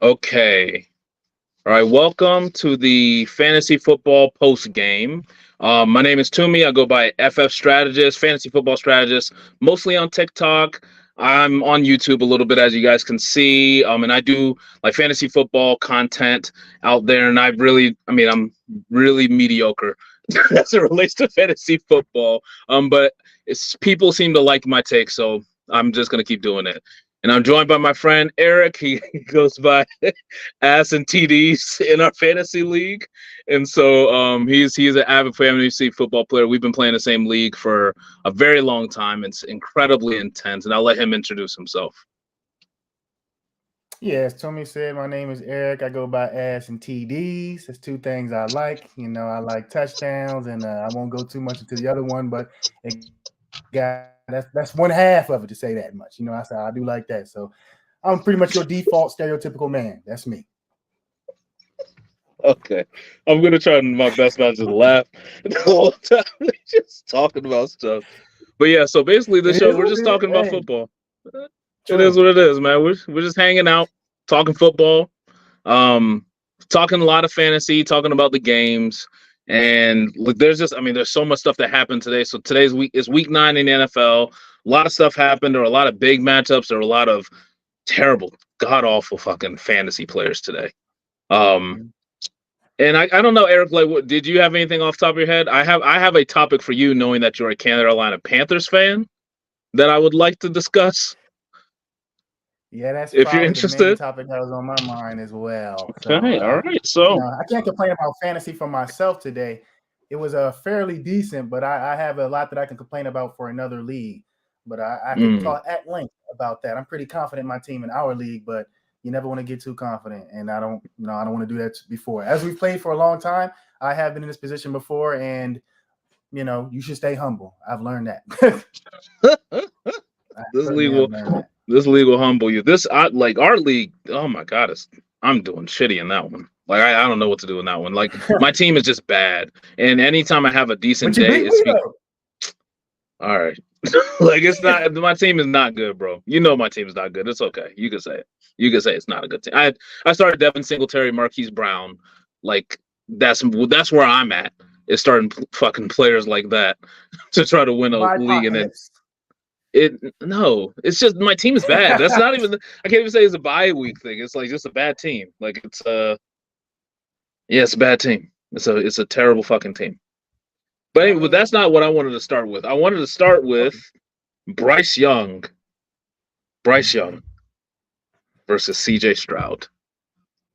Okay. All right. Welcome to the fantasy football post game. My name is Toomey. I go by FFStrategist, fantasy football strategist, mostly on TikTok. I'm on YouTube a little bit, as you guys can see. And I do like fantasy football content out there. And I'm really mediocre as it relates to fantasy football. But people seem to like my take, so I'm just gonna keep doing it. And I'm joined by my friend Eric. He goes by AZZ and TDs in our fantasy league, and so he's an avid fantasy football player. We've been playing the same league for a very long time. It's incredibly intense, and I'll let him introduce himself. Yeah, as Tommy said, my name is Eric. I go by AZZ and TDs. There's two things I like. I like touchdowns, and I won't go too much into the other one, but that's one half of it to say that much. I said I do like that. So I'm pretty much your default stereotypical man. That's me. Okay, I'm gonna try my best not to laugh the whole time, just talking about stuff. But yeah, so basically, this It show is we're what just it is. talking about Hey, football. It is true. what it is, man. We're just hanging out, talking football, um, talking a lot of fantasy, talking about the games, and look, there's so much stuff that happened today. So today's week is week 9 in the NFL. A lot of stuff happened. There were a lot of big matchups. There were a lot of terrible, god awful fucking fantasy players today. Um, Mhm. and I don't know, Eric. Like, what did you have anything off the top of your head? I have a topic for you, knowing that you're a Carolina Panthers fan, that I would like to discuss Yeah, that's if you're probably the main interested. topic that was on my mind as well. So, Okay, all right. So, I can't complain about fantasy for myself today. It was fairly decent, but I have a lot that I can complain about for another league. But I could mm, talk at length about that. I'm pretty confident in my team in our league, but you never want to get too confident, and I don't want to do that before. As we've played for a long time, I have been in this position before, and you should stay humble. I've learned that. I this certainly league have will learned that. this league will humble you. Like our league. Oh my god, I'm doing shitty in that one. Like I don't know what to do in that one. Like my team is just bad, and anytime I have a decent But you day, beat me though. all right. Like it's not my team is not good, bro. You know my team is not good. It's okay. You can say it. You can say it's not a good team. I started Devin Singletary, Marquise Brown. Like that's where I'm at. Is starting fucking players like that to try to win a league, BIPOC and then hips. it's just my team is bad. That's not even. I can't even say it's a bye week thing. It's like just a bad team. Like yeah, it's a bad team. It's a terrible fucking team. But I anyway, but that's mean, not what I wanted to start with. I wanted to start with okay. Bryce Young. Bryce Mhm. Young versus CJ Stroud.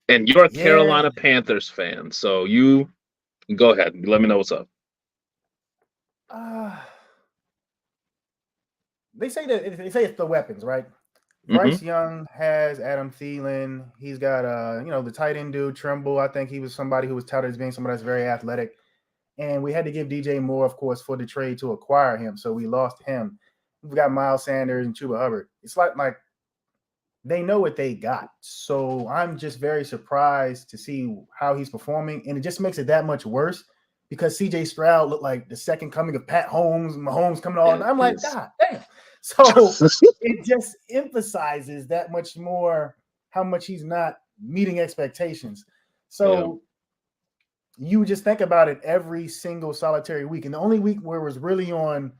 And you're a Yeah, Carolina Panthers fan, so you go ahead. Let me know what's up. uh, they say it's the weapons, right? Mm-hmm. Bryce Young has Adam Thielen. He's got the tight end dude Trimble. I think he was somebody who was touted as being somebody that's very athletic. And we had to give DJ Moore, of course, for the trade to acquire him. So we lost him. We've got Miles Sanders and Chuba Hubbard. It's like they know what they got. So I'm just very surprised to see how he's performing. And it just makes it that much worse because CJ Stroud looked like the second coming of Pat Holmes, Mahomes coming on. I'm like, Yes. God damn. So it just emphasizes that much more how much he's not meeting expectations. Yeah. So you just think about it every single solitary week. And the only week where it was really on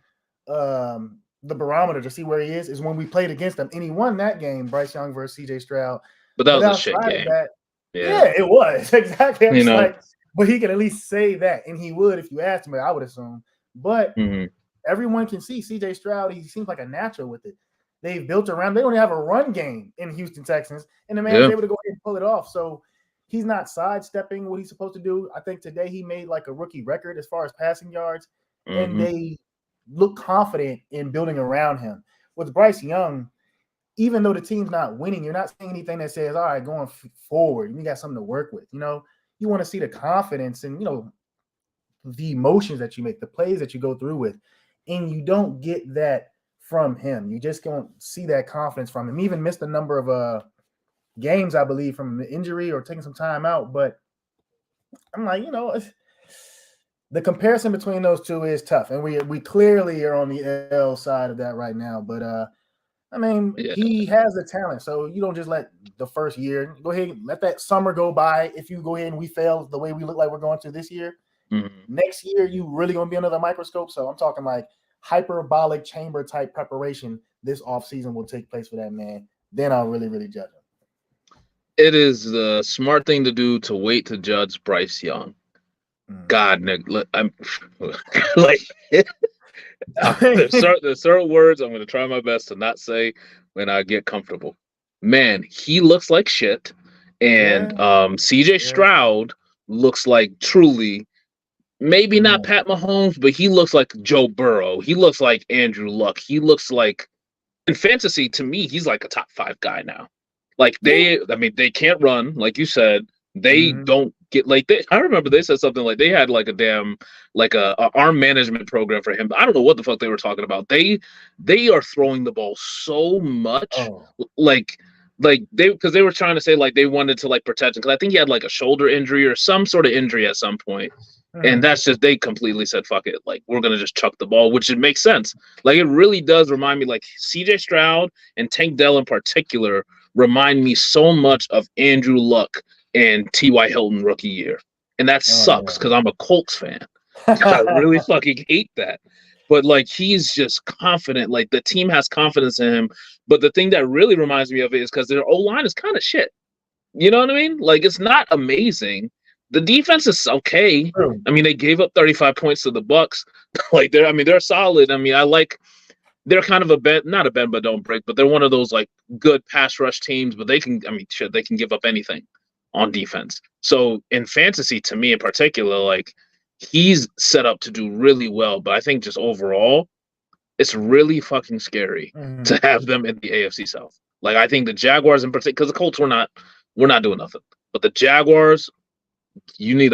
the barometer to see where he is when we played against him. And he won that game, Bryce Young versus CJ Stroud. But that But was a shit outside of game. that, Yeah. yeah, it was. Exactly. I'm You just know. like, but he can at least say that. And he would if you asked him, I would assume. But Mm-hmm. everyone can see CJ Stroud, he seems like a natural with it. They've built around, they don't have a run game in Houston Texans, and the man's Yeah. able to go ahead and pull it off. So he's not sidestepping what he's supposed to do. I think today he made like a rookie record as far as passing yards, and Mm-hmm. they look confident in building around him. With Bryce Young, even though the team's not winning, you're not seeing anything that says, all right, going forward, you got something to work with. You want to see the confidence and, the emotions that you make, the plays that you go through with, and you don't get that from him. You just don't see that confidence from him. He even missed a number of games, I believe, from injury or taking some time out. But I'm like, the comparison between those two is tough, and we clearly are on the L side of that right now. But I mean, Yeah. he has the talent, so you don't just let the first year go ahead and let that summer go by. If you go ahead and we fail the way we look like we're going to this year, next year you really gonna be under the microscope. So I'm talking like hyperbolic chamber type preparation this offseason will take place for that man. Then I'll really, really judge him. It is the smart thing to do to wait to judge Bryce Young. God, Nick, I'm like, there's certain words I'm going to try my best to not say when I get comfortable. Man, he looks like shit, and CJ Stroud looks like truly, maybe not Pat Mahomes, but he looks like Joe Burrow. He looks like Andrew Luck. He looks like, in fantasy, to me, he's like a top 5 guy now. Like they can't run, like you said. They don't get I remember they said something like they had like a damn a arm management program for him. I don't know what the fuck they were talking about. They are throwing the ball so much, because they were trying to say like they wanted to like protect him because I think he had like a shoulder injury or some sort of injury at some point. And that's just, they completely said, fuck it. Like, we're going to just chuck the ball, which it makes sense. Like, it really does remind me, like, CJ Stroud and Tank Dell in particular remind me so much of Andrew Luck and T.Y. Hilton rookie year. And that sucks because I'm a Colts fan. I really fucking hate that. But, like, he's just confident. Like, the team has confidence in him. But the thing that really reminds me of it is because their O-line is kind of shit. You know what I mean? Like, it's not amazing. The defense is okay. I mean, they gave up 35 points to the Bucks. Like they're solid. I mean, they're kind of not a bend but don't break, but they're one of those like good pass rush teams, but they can give up anything on defense. So in fantasy, to me in particular, like he's set up to do really well, but I think just overall, it's really fucking scary to have them in the AFC South. Like I think the Jaguars in particular, because the Colts we're not doing nothing, but the Jaguars, you need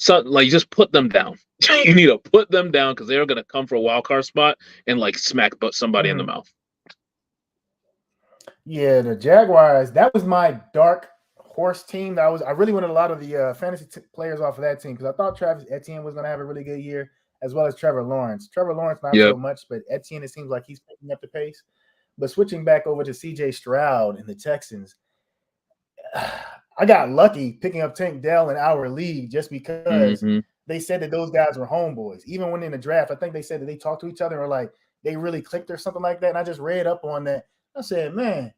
just put them down. You need to put them down because they're gonna come for a wild card spot and like smack somebody in the mouth. Yeah, the Jaguars. That was my dark horse team. I really wanted a lot of the fantasy players off of that team because I thought Travis Etienne was gonna have a really good year, as well as Trevor Lawrence. Trevor Lawrence not so much, but Etienne, it seems like he's picking up the pace. But switching back over to CJ Stroud and the Texans. I got lucky picking up Tank Dell in our league just because they said that those guys were homeboys. Even when in the draft, I think they said that they talked to each other or like they really clicked or something like that. And I just read up on that. I said, man,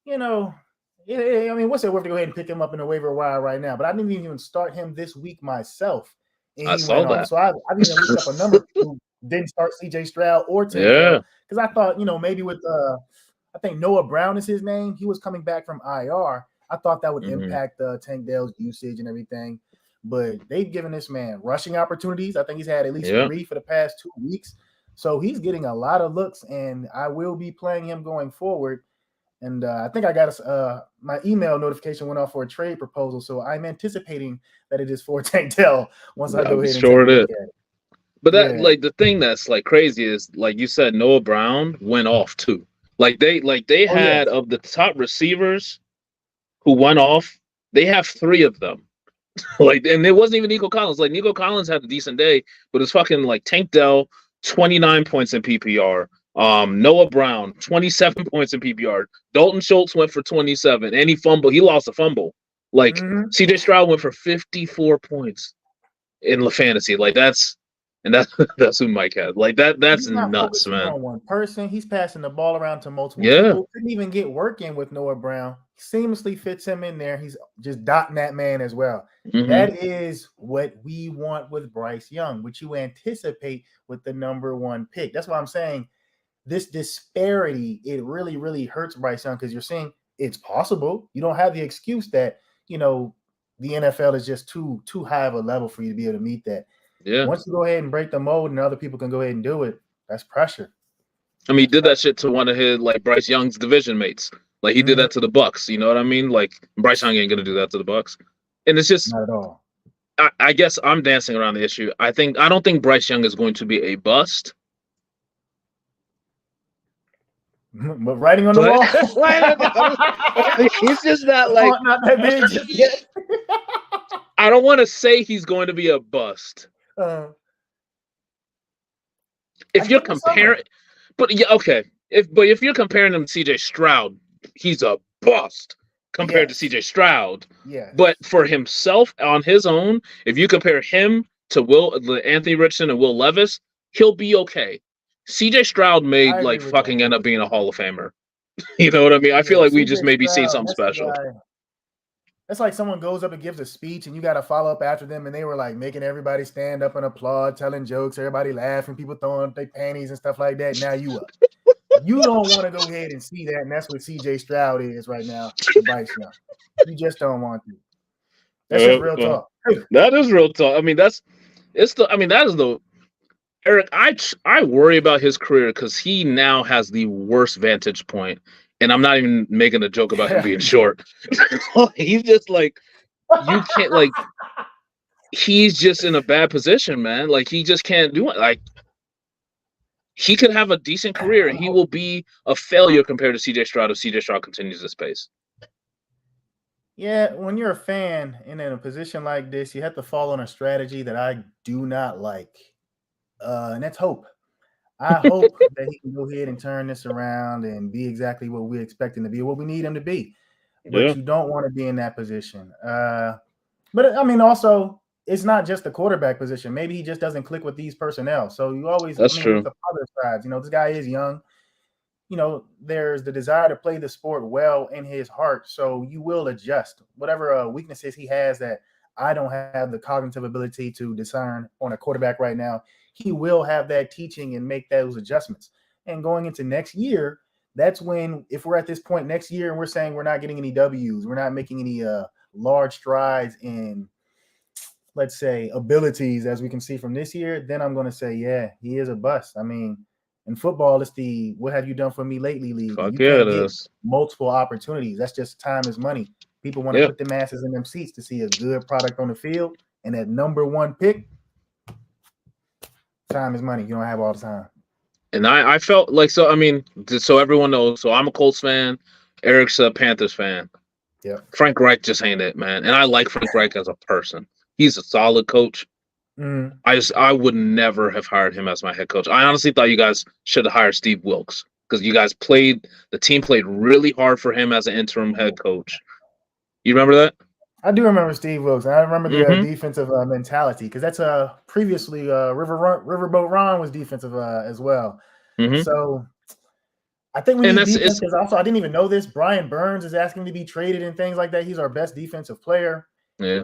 I mean, what's it worth to go ahead and pick him up in the waiver wire right now? But I didn't even start him this week myself. And I saw that. So I've even looked up a number who didn't start CJ Stroud or Tank Dell because I thought, maybe with I think Noah Brown is his name. He was coming back from IR. I thought that would impact Tank Dell's usage and everything, but they've given this man rushing opportunities. I think he's had at least 3 for the past 2 weeks. So he's getting a lot of looks, and I will be playing him going forward. And I think I got my email notification went off for a trade proposal, so I'm anticipating that it is for Tank Dell once I go ahead and take a look at it. But that like the thing that's like crazy is like you said, Noah Brown went off too. Like they had of the top receivers who went off, they have 3 of them. And it wasn't even Nico Collins. Like Nico Collins had a decent day, but it's fucking like Tank Dell, 29 points in PPR. Noah Brown, 27 points in PPR. Dalton Schultz went for 27, and he lost a fumble. Like CJ Stroud went for 54 points in La Fantasy. Like that's who Mike had. Like that's nuts, man. On one person, he's passing the ball around to multiple people. Couldn't even get work in with Noah Brown. Seamlessly fits him in there. He's just dotting that man as well. That is what we want with Bryce Young, which you anticipate with the number 1 pick. That's why I'm saying this disparity, it really, really hurts Bryce Young because you're saying it's possible. You don't have the excuse that, the NFL is just too high of a level for you to be able to meet that. Yeah. Once you go ahead and break the mold and other people can go ahead and do it, that's pressure. I mean, he did that shit to one of his like Bryce Young's division mates. Like he did that to the Bucks. You know what I mean? Like Bryce Young ain't gonna do that to the Bucks. And it's just not at all. I guess I'm dancing around the issue. I don't think Bryce Young is going to be a bust. But writing on the wall, he's just not like not that big just yet. I don't want to say he's going to be a bust. If you're comparing, But yeah, okay. If you're comparing him to CJ Stroud, he's a bust compared to Yes. CJ Stroud. Yes. But for himself on his own, if you compare him to Anthony Richardson and Will Levis, he'll be okay. CJ Stroud may I agree like with that. fucking end up being a Hall of Famer. You know what I mean? I feel Yeah, like we just CJ maybe seen Stroud, something that's the special. guy. That's like someone goes up and gives a speech and you got to follow up after them, and they were like making everybody stand up and applaud, telling jokes, everybody laughing, people throwing up their panties and stuff like that. Now you up. You don't want to go ahead and see that, and that's what CJ Stroud is right now to Bryce Young. You just don't want to. That's just real talk. That is real talk. I mean, that is the Eric. I worry about his career because he now has the worst vantage point, and I'm not even making a joke about him being short. He's just like, you can't like. He's just in a bad position, man. Like he just can't do it. Like he could have a decent career, and he will be a failure compared to CJ Stroud if CJ Stroud continues this pace. Yeah, when you're a fan and in a position like this, you have to fall on a strategy that I do not like, and that's hope. I hope that he can go ahead and turn this around and be exactly what we expect him to be, what we need him to be. But you don't want to be in that position. But I mean, also, it's not just the quarterback position. Maybe he just doesn't click with these personnel. So you always, That's true. with the other sides, this guy is young. There's the desire to play the sport well in his heart. So you will adjust whatever weaknesses he has that I don't have the cognitive ability to discern on a quarterback right now. He will have that teaching and make those adjustments. And going into next year, that's when, if we're at this point next year and we're saying we're not getting any W's, we're not making any large strides in, let's say, abilities as we can see from this year, then I'm going to say, yeah, he is a bust. I mean, in football, it's the "what have you done for me lately" league. Fuck You yeah, can't it get is. multiple opportunities. That's just time is money. People want to put the masses in them seats to see a good product on the field, and that number one pick, time is money. You don't have all the time. And I felt like, so I mean, so everyone knows. So I'm a Colts fan. Eric's a Panthers fan. Yeah. Frank Reich just ain't it, man. And I like Frank Reich as a person. He's a solid coach. I would never have hired him as my head coach. I honestly thought you guys should have hired Steve Wilkes because the team played really hard for him as an interim head coach. You remember that? I do remember Steve Wilkes. And I remember the defensive mentality because that's previously Riverboat Ron was defensive as well. So I think we need defense because also I didn't even know this. Brian Burns is asking to be traded and things like that. He's our best defensive player. Yeah.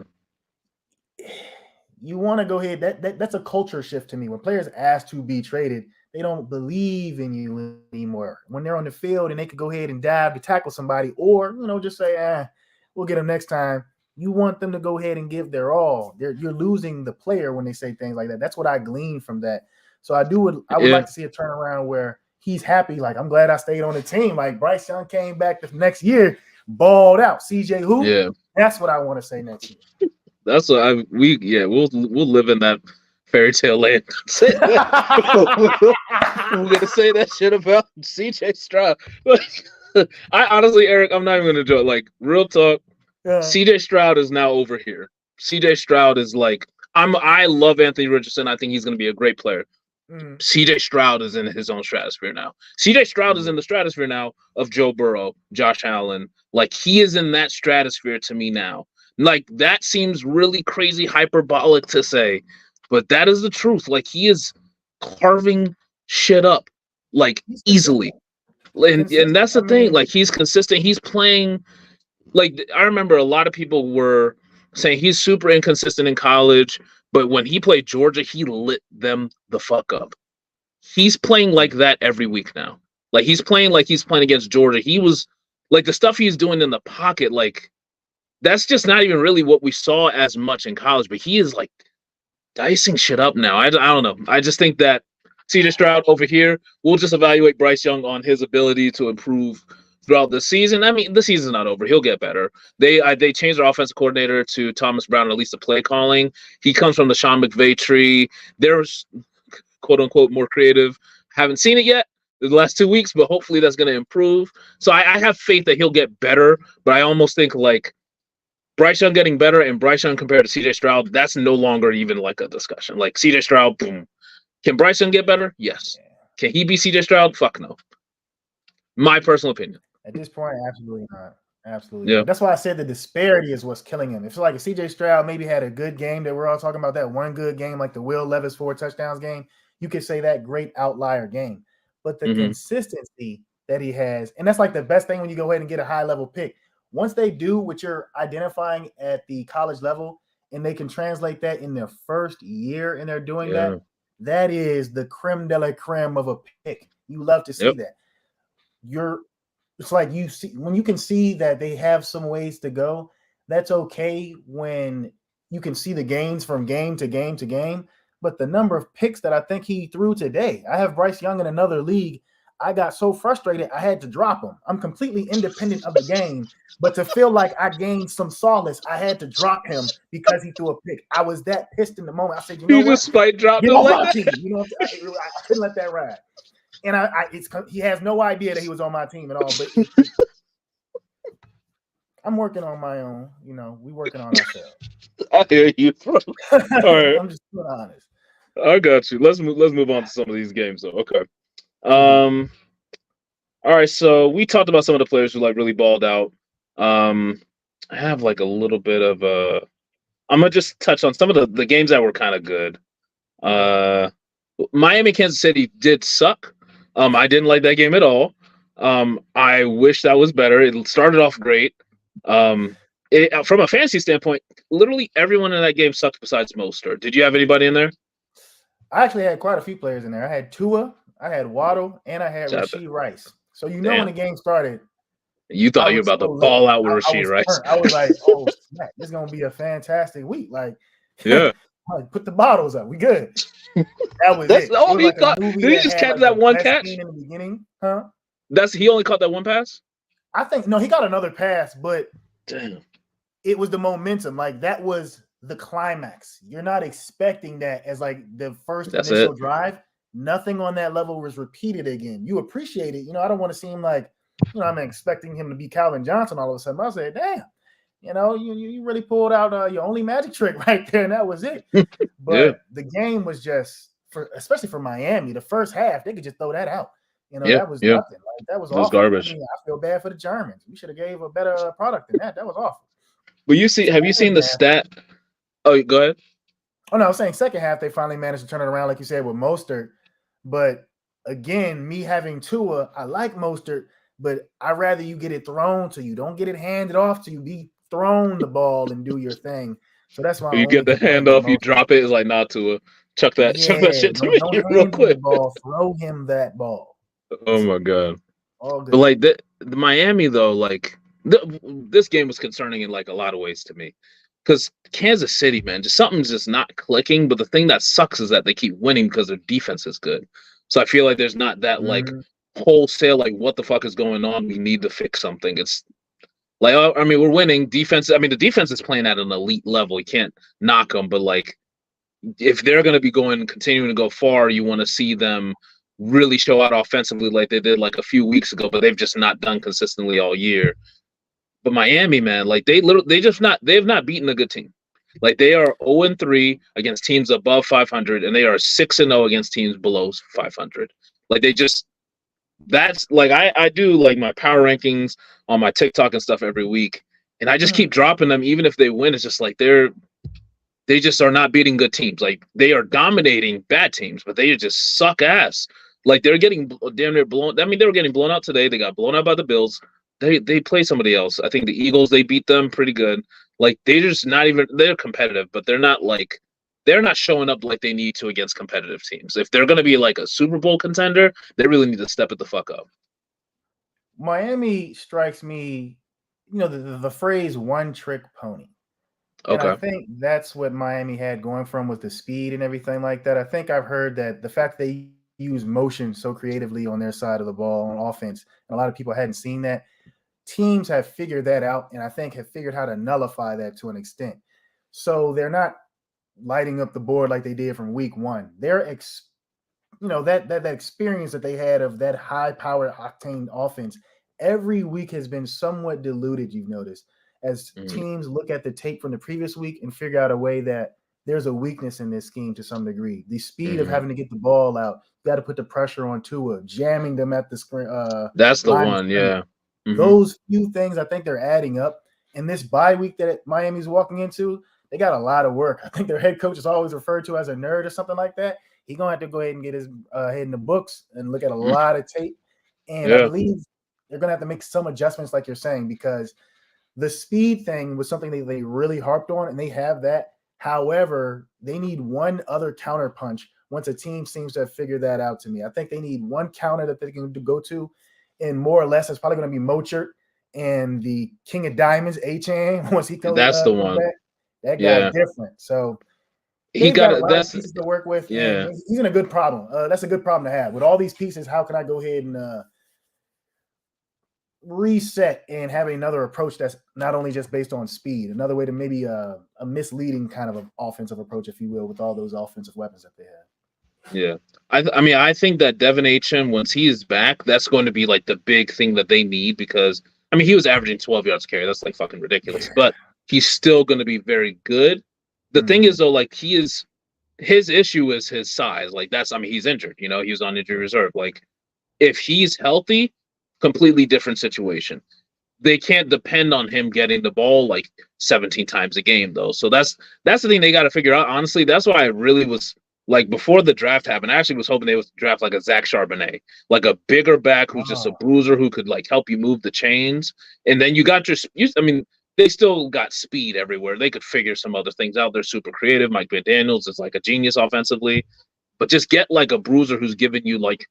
You want to go ahead. That's a culture shift to me. When players ask to be traded, they don't believe in you anymore. When they're on the field and they could go ahead and dive to tackle somebody, or just say, we'll get them next time. You want them to go ahead and give their all. You're losing the player when they say things like that. That's what I glean from that. So I would like to see a turnaround where he's happy. Like, I'm glad I stayed on the team. Like Bryce Young came back the next year, balled out. CJ who? Yeah. That's what I want to say next year. That's what we'll live in that fairy tale land. We're gonna say that shit about CJ Stroud. I honestly, Eric, I'm not even gonna joke. Like, real talk, CJ Stroud is now over here. CJ Stroud is like, I love Anthony Richardson. I think he's gonna be a great player. CJ Stroud is in his own stratosphere now. CJ Stroud is in the stratosphere now of Joe Burrow, Josh Allen. Like, he is in that stratosphere to me now. Like, that seems really crazy hyperbolic to say, but that is the truth. Like, he is carving shit up, like, easily. And that's the thing. Like, he's consistent. He's playing. Like, I remember a lot of people were saying he's super inconsistent in college, but when he played Georgia, he lit them the fuck up. He's playing like that every week now. Like, he's playing against Georgia. He was, like, the stuff he's doing in the pocket, like, that's just not even really what we saw as much in college, but he is like dicing shit up now. I don't know. I just think that CJ Stroud over here, we'll just evaluate Bryce Young on his ability to improve throughout the season. I mean, the season's not over. He'll get better. They changed their offensive coordinator to Thomas Brown, or at least the play calling. He comes from the Sean McVay tree. There's quote unquote more creative. Haven't seen it yet the last 2 weeks, but hopefully that's going to improve. So I have faith that he'll get better, but I almost think like Bryce Young getting better and Bryce Young compared to CJ Stroud, that's no longer even like a discussion. Like, CJ Stroud, boom. Can Bryce Young get better? Yes. Can he be CJ Stroud? Fuck no. My personal opinion. At this point, absolutely not. Absolutely Yeah. not. That's why I said the disparity is what's killing him. It's like if CJ Stroud maybe had a good game that we're all talking about, that one good game, like the Will Levis 4 touchdowns game, you could say that great outlier game. But the consistency that he has, and that's like the best thing when you go ahead and get a high-level pick. Once they do what you're identifying at the college level, and they can translate that in their first year, and they're doing that, that is the creme de la creme of a pick. You love to see that. It's like you see when you can see that they have some ways to go. That's okay when you can see the gains from game to game to game. But the number of picks that I think he threw today, I have Bryce Young in another league. I got so frustrated, I had to drop him. I'm completely independent of the game, but to feel like I gained some solace, I had to drop him because he threw a pick. I was that pissed in the moment. I said, you know what? Just spite dropped Get him off like my that. team. You know, I couldn't let that ride. And he has no idea that he was on my team at all. But I'm working on my own. You know, we working on ourselves. I hear you, bro. All right, I'm just being honest. I got you. Let's move on to some of these games, though. Okay. All right. So we talked about some of the players who like really balled out. I have like a little bit of I'm gonna just touch on some of the games that were kind of good. Miami, Kansas City did suck. I didn't like that game at all. I wish that was better. It started off great. From a fantasy standpoint, literally everyone in that game sucked besides Mostert. Did you have anybody in there? I actually had quite a few players in there. I had Tua, I had Waddle, and I had Rashee Rice. So you know when the game started, you thought you were about to ball out with Rashee Rice. I was like, oh snap, this is gonna be a fantastic week. Like, yeah. Like, put the bottles up. We good. That was That's it. all it he like caught. Did he just catch that one catch in the beginning? Huh? He only caught that one pass? I think no, he got another pass, but damn, it was the momentum. Like that was the climax. You're not expecting that as like the first initial drive. Nothing on that level was repeated again. You appreciate it. You know, I don't want to seem like, you know, I'm expecting him to be Calvin Johnson all of a sudden. I said, damn, you know, you really pulled out your only magic trick right there, and that was it. But the game was just, especially for Miami, the first half, they could just throw that out. You know, that was nothing. Like, that was awful. Garbage. I mean, I feel bad for the Germans. We should have gave a better product than that. That was awful. But have you seen the stat? Oh, go ahead. Oh, no, I was saying second half, they finally managed to turn it around, like you said, with Mostert. But again, me having Tua, I like Mostert, but I'd rather you get it thrown to you. Don't get it handed off to you. Be thrown the ball and do your thing. So that's why you get the handoff, you drop it. It's like not Tua. Chuck that shit to me real quick. The ball, throw him that ball. Oh my god. All good. But like the Miami though, like this game was concerning in like a lot of ways to me. Because Kansas City, man, something's just not clicking. But the thing that sucks is that they keep winning because their defense is good. So I feel like there's not that like wholesale, like what the fuck is going on? We need to fix something. It's like, I mean, we're winning defense. I mean, the defense is playing at an elite level. You can't knock them. But like, if they're going to be continuing to go far, you want to see them really show out offensively like they did like a few weeks ago. But they've just not done consistently all year. But Miami, man, like they have not beaten a good team. Like they are 0-3 against teams above 500, and they are 6-0 against teams below 500. Like that's like I do like my power rankings on my TikTok and stuff every week, and I just keep dropping them even if they win. It's just like they just are not beating good teams. Like they are dominating bad teams, but they just suck ass. Like they're getting damn near blown. I mean, they were getting blown out today. They got blown out by the Bills. They play somebody else. I think the Eagles, they beat them pretty good. Like they're just not even, they're competitive, but they're not showing up like they need to against competitive teams. If they're going to be like a Super Bowl contender, they really need to step it the fuck up. Miami strikes me, you know, the phrase one trick pony. And okay. I think that's what Miami had going from with the speed and everything like that. I think I've heard that the fact they use motion so creatively on their side of the ball on offense, and a lot of people hadn't seen that. Teams have figured that out, and I think have figured how to nullify that to an extent. So they're not lighting up the board like they did from week one. They're, that experience that they had of that high-powered octane offense every week has been somewhat diluted, you've noticed, as teams look at the tape from the previous week and figure out a way that there's a weakness in this scheme to some degree. The speed of having to get the ball out, you got to put the pressure on Tua, jamming them at the screen. That's the one, yeah. Those few things, I think they're adding up. And this bye week that Miami's walking into, they got a lot of work. I think their head coach is always referred to as a nerd or something like that. He's going to have to go ahead and get his head in the books and look at a lot of tape. And I believe they're going to have to make some adjustments, like you're saying, because the speed thing was something they really harped on, and they have that. However, they need one other counter punch once a team seems to have figured that out to me. I think they need one counter that they can go to, and more or less it's probably going to be Mostert and the King of Diamonds, Achane. Once he comes, that's the one. Back, that guy's different. So he got a lot of pieces to work with. Yeah, he's in a good problem. That's a good problem to have. With all these pieces, how can I go ahead and reset and have another approach that's not only just based on speed, another way to maybe a misleading kind of an offensive approach, if you will, with all those offensive weapons that they have. Yeah. I mean, I think that Devin Achane, once he is back, that's going to be like the big thing that they need, because I mean, he was averaging 12 yards carry. That's like fucking ridiculous, but he's still going to be very good. The thing is, though, like his issue is his size. Like he's injured, he was on injury reserve. Like if he's healthy, completely different situation. They can't depend on him getting the ball like 17 times a game, though. So that's the thing they got to figure out. Honestly, that's why I really was like, before the draft happened, I actually was hoping they would draft like a Zach Charbonnet, like a bigger back who's just a bruiser who could like help you move the chains. And then you got I mean, they still got speed everywhere. They could figure some other things out. They're super creative. Mike McDaniels is like a genius offensively, but just get like a bruiser who's giving you like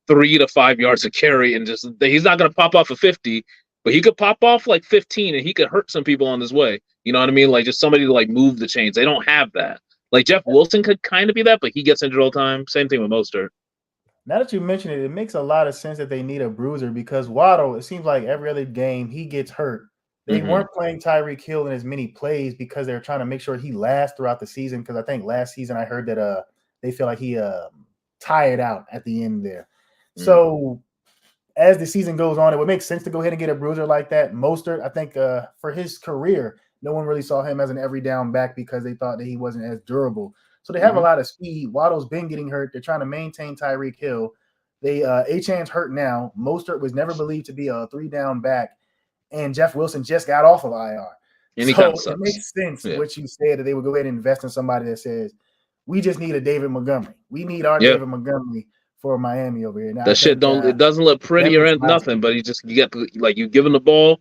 3 to 5 yards of carry, and just he's not going to pop off a 50, but he could pop off like 15 and he could hurt some people on his way. You know what I mean? Like just somebody to like move the chains. They don't have that. Like Jeff Wilson could kind of be that, but he gets injured all the time. Same thing with Mostert. Now that you mention it, it makes a lot of sense that they need a bruiser, because Waddle, it seems like every other game he gets hurt. They weren't playing Tyreek Hill in as many plays because they're trying to make sure he lasts throughout the season. Because I think last season I heard that they feel like he tired out at the end there. So as the season goes on, it would make sense to go ahead and get a bruiser like that. Mostert, I think for his career, no one really saw him as an every down back because they thought that he wasn't as durable. So they have a lot of speed. Waddle's been getting hurt. They're trying to maintain Tyreek Hill. Achane's hurt now. Mostert was never believed to be a 3-down back, and Jeff Wilson just got off of IR. And so it makes sense what you said, that they would go ahead and invest in somebody that says, we just need a David Montgomery. We need our David Montgomery for Miami over here. Now, that shit it doesn't look pretty or nothing, but you give him the ball,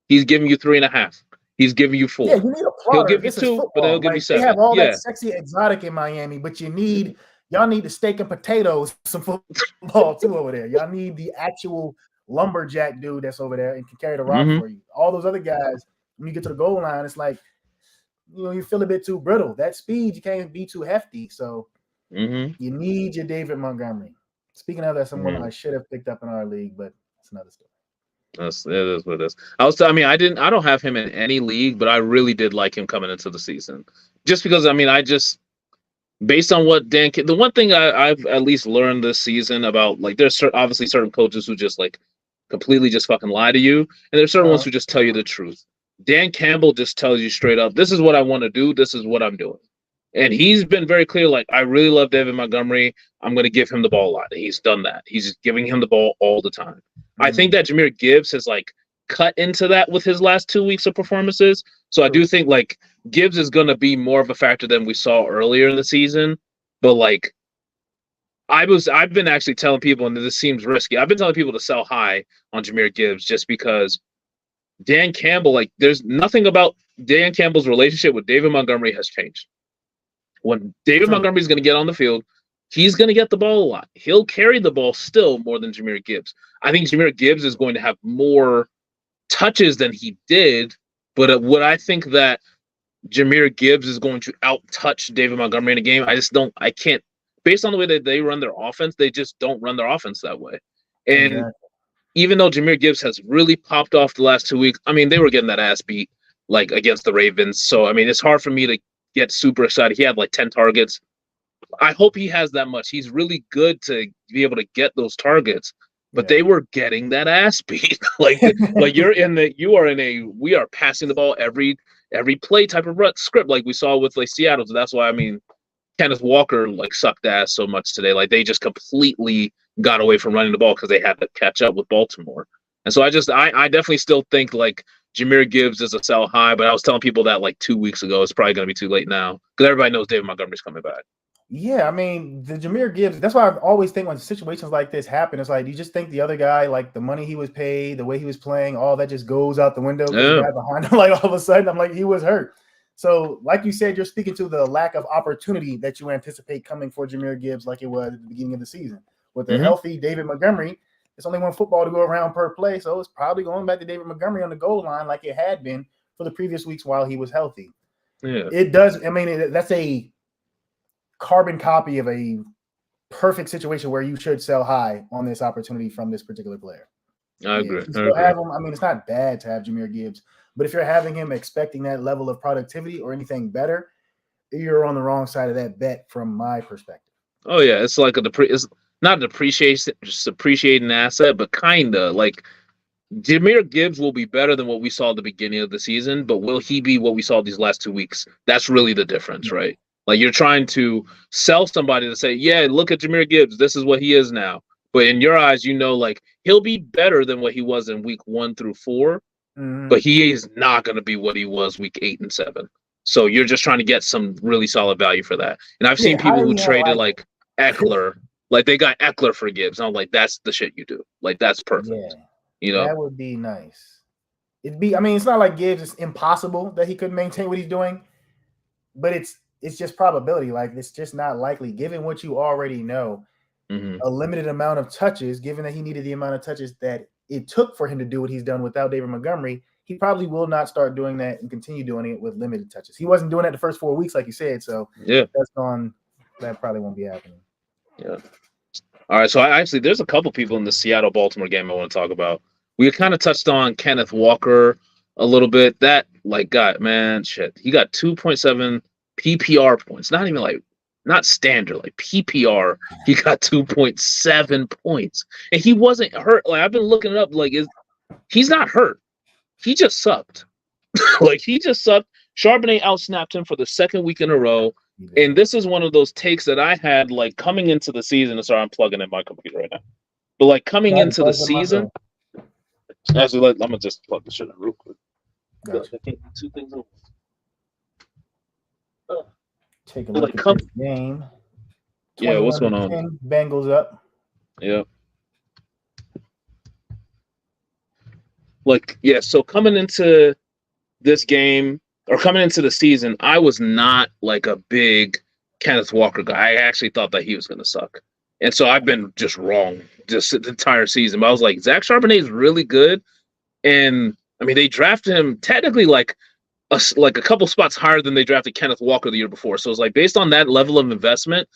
he's giving you 3.5. He's giving you 4. Yeah, you need a plotter. He'll give you 2, but he'll give you 7. They have all that sexy exotic in Miami, but y'all need the steak and potatoes, some football too over there. Y'all need the actual lumberjack dude that's over there and can carry the rock for you. All those other guys, when you get to the goal line, it's like, you feel a bit too brittle. That speed, you can't be too hefty. So you need your David Montgomery. Speaking of that, someone I should have picked up in our league, but that's another story. It is what it is. I don't have him in any league, but I really did like him coming into the season. Just because, based on what the one thing I've at least learned this season about, like, there's obviously certain coaches who just like completely just fucking lie to you, and there's certain ones who just tell you the truth. Dan Campbell just tells you straight up, this is what I want to do, this is what I'm doing. And he's been very clear, like, I really love David Montgomery. I'm going to give him the ball a lot. And he's done that. He's just giving him the ball all the time. I think that Jahmyr Gibbs has, like, cut into that with his last 2 weeks of performances. So I do think, like, Gibbs is going to be more of a factor than we saw earlier in the season. But, like, I've been actually telling people, and this seems risky, I've been telling people to sell high on Jahmyr Gibbs just because Dan Campbell, like, there's nothing about Dan Campbell's relationship with David Montgomery has changed. When David Montgomery is going to get on the field, he's going to get the ball a lot. He'll carry the ball still more than Jahmyr Gibbs. I think Jahmyr Gibbs is going to have more touches than he did, but would I think that Jahmyr Gibbs is going to out-touch David Montgomery in a game? I can't. Based on the way that they run their offense, they just don't run their offense that way. And even though Jahmyr Gibbs has really popped off the last 2 weeks, they were getting that ass beat, like, against the Ravens. So, it's hard for me to get super excited. He had like 10 targets. I hope he has that much. He's really good to be able to get those targets, but they were getting that ass beat. We are passing the ball every play type of script like we saw with like Seattle. So that's why Kenneth Walker like sucked ass so much today. Like they just completely got away from running the ball because they had to catch up with Baltimore. And so I definitely still think like Jahmyr Gibbs is a sell high, but I was telling people that like 2 weeks ago. It's probably going to be too late now because everybody knows David Montgomery's coming back. Yeah, the Jahmyr Gibbs, that's why I always think when situations like this happen, it's like you just think the other guy, like the money he was paid, the way he was playing, all that just goes out the window. The guy behind him, like all of a sudden, I'm like, he was hurt. So, like you said, you're speaking to the lack of opportunity that you anticipate coming for Jahmyr Gibbs like it was at the beginning of the season. With a healthy David Montgomery, it's only one football to go around per play, so it's probably going back to David Montgomery on the goal line like it had been for the previous weeks while he was healthy. Yeah, it does. That's a carbon copy of a perfect situation where you should sell high on this opportunity from this particular player. I agree. If you still have him, it's not bad to have Jahmyr Gibbs, but if you're having him expecting that level of productivity or anything better, you're on the wrong side of that bet from my perspective. Oh yeah, it's like it's not depreciation, just appreciating asset, but kinda like Jahmyr Gibbs will be better than what we saw at the beginning of the season, but will he be what we saw these last 2 weeks? That's really the difference, right? Like you're trying to sell somebody to say, yeah, look at Jahmyr Gibbs. This is what he is now. But in your eyes, like he'll be better than what he was in week 1 through 4, but he is not going to be what he was week 8 and 7. So you're just trying to get some really solid value for that. And I've seen people who traded like Eckler, like they got Eckler for Gibbs. And I'm like, that's the shit you do. Like that's perfect. Yeah, that would be nice. It's not like Gibbs is impossible that he could maintain what he's doing, but it's just probability. Like it's just not likely given what you already know. A limited amount of touches, given that he needed the amount of touches that it took for him to do what he's done without David Montgomery, he probably will not start doing that and continue doing it with limited touches. He wasn't doing that the first 4 weeks, like you said. So that probably won't be happening. Yeah. All right. So there's a couple people in the Seattle-Baltimore game I want to talk about. We kind of touched on Kenneth Walker a little bit. That he got 2.7 PPR points. Not even like not standard, like PPR. He got 2.7 points, and he wasn't hurt. Like I've been looking it up. Like he's not hurt. He just sucked. Like he just sucked. Charbonnet outsnapped him for the second week in a row. And this is one of those takes that I had like coming into the season. Sorry, I'm plugging in my computer right now. But like coming into the season, actually, I'm gonna just plug this shit in real quick. Gotcha. I can't do 2 things at once. Take a look at this game. Yeah, what's going on? Bengals up. Yeah. So coming into this game or coming into the season, I was not like a big Kenneth Walker guy. I actually thought that he was going to suck. And so I've been just wrong just the entire season. But I was like, Zach Charbonnet is really good. And they drafted him technically like a couple spots higher than they drafted Kenneth Walker the year before. So it's like based on that level of investment,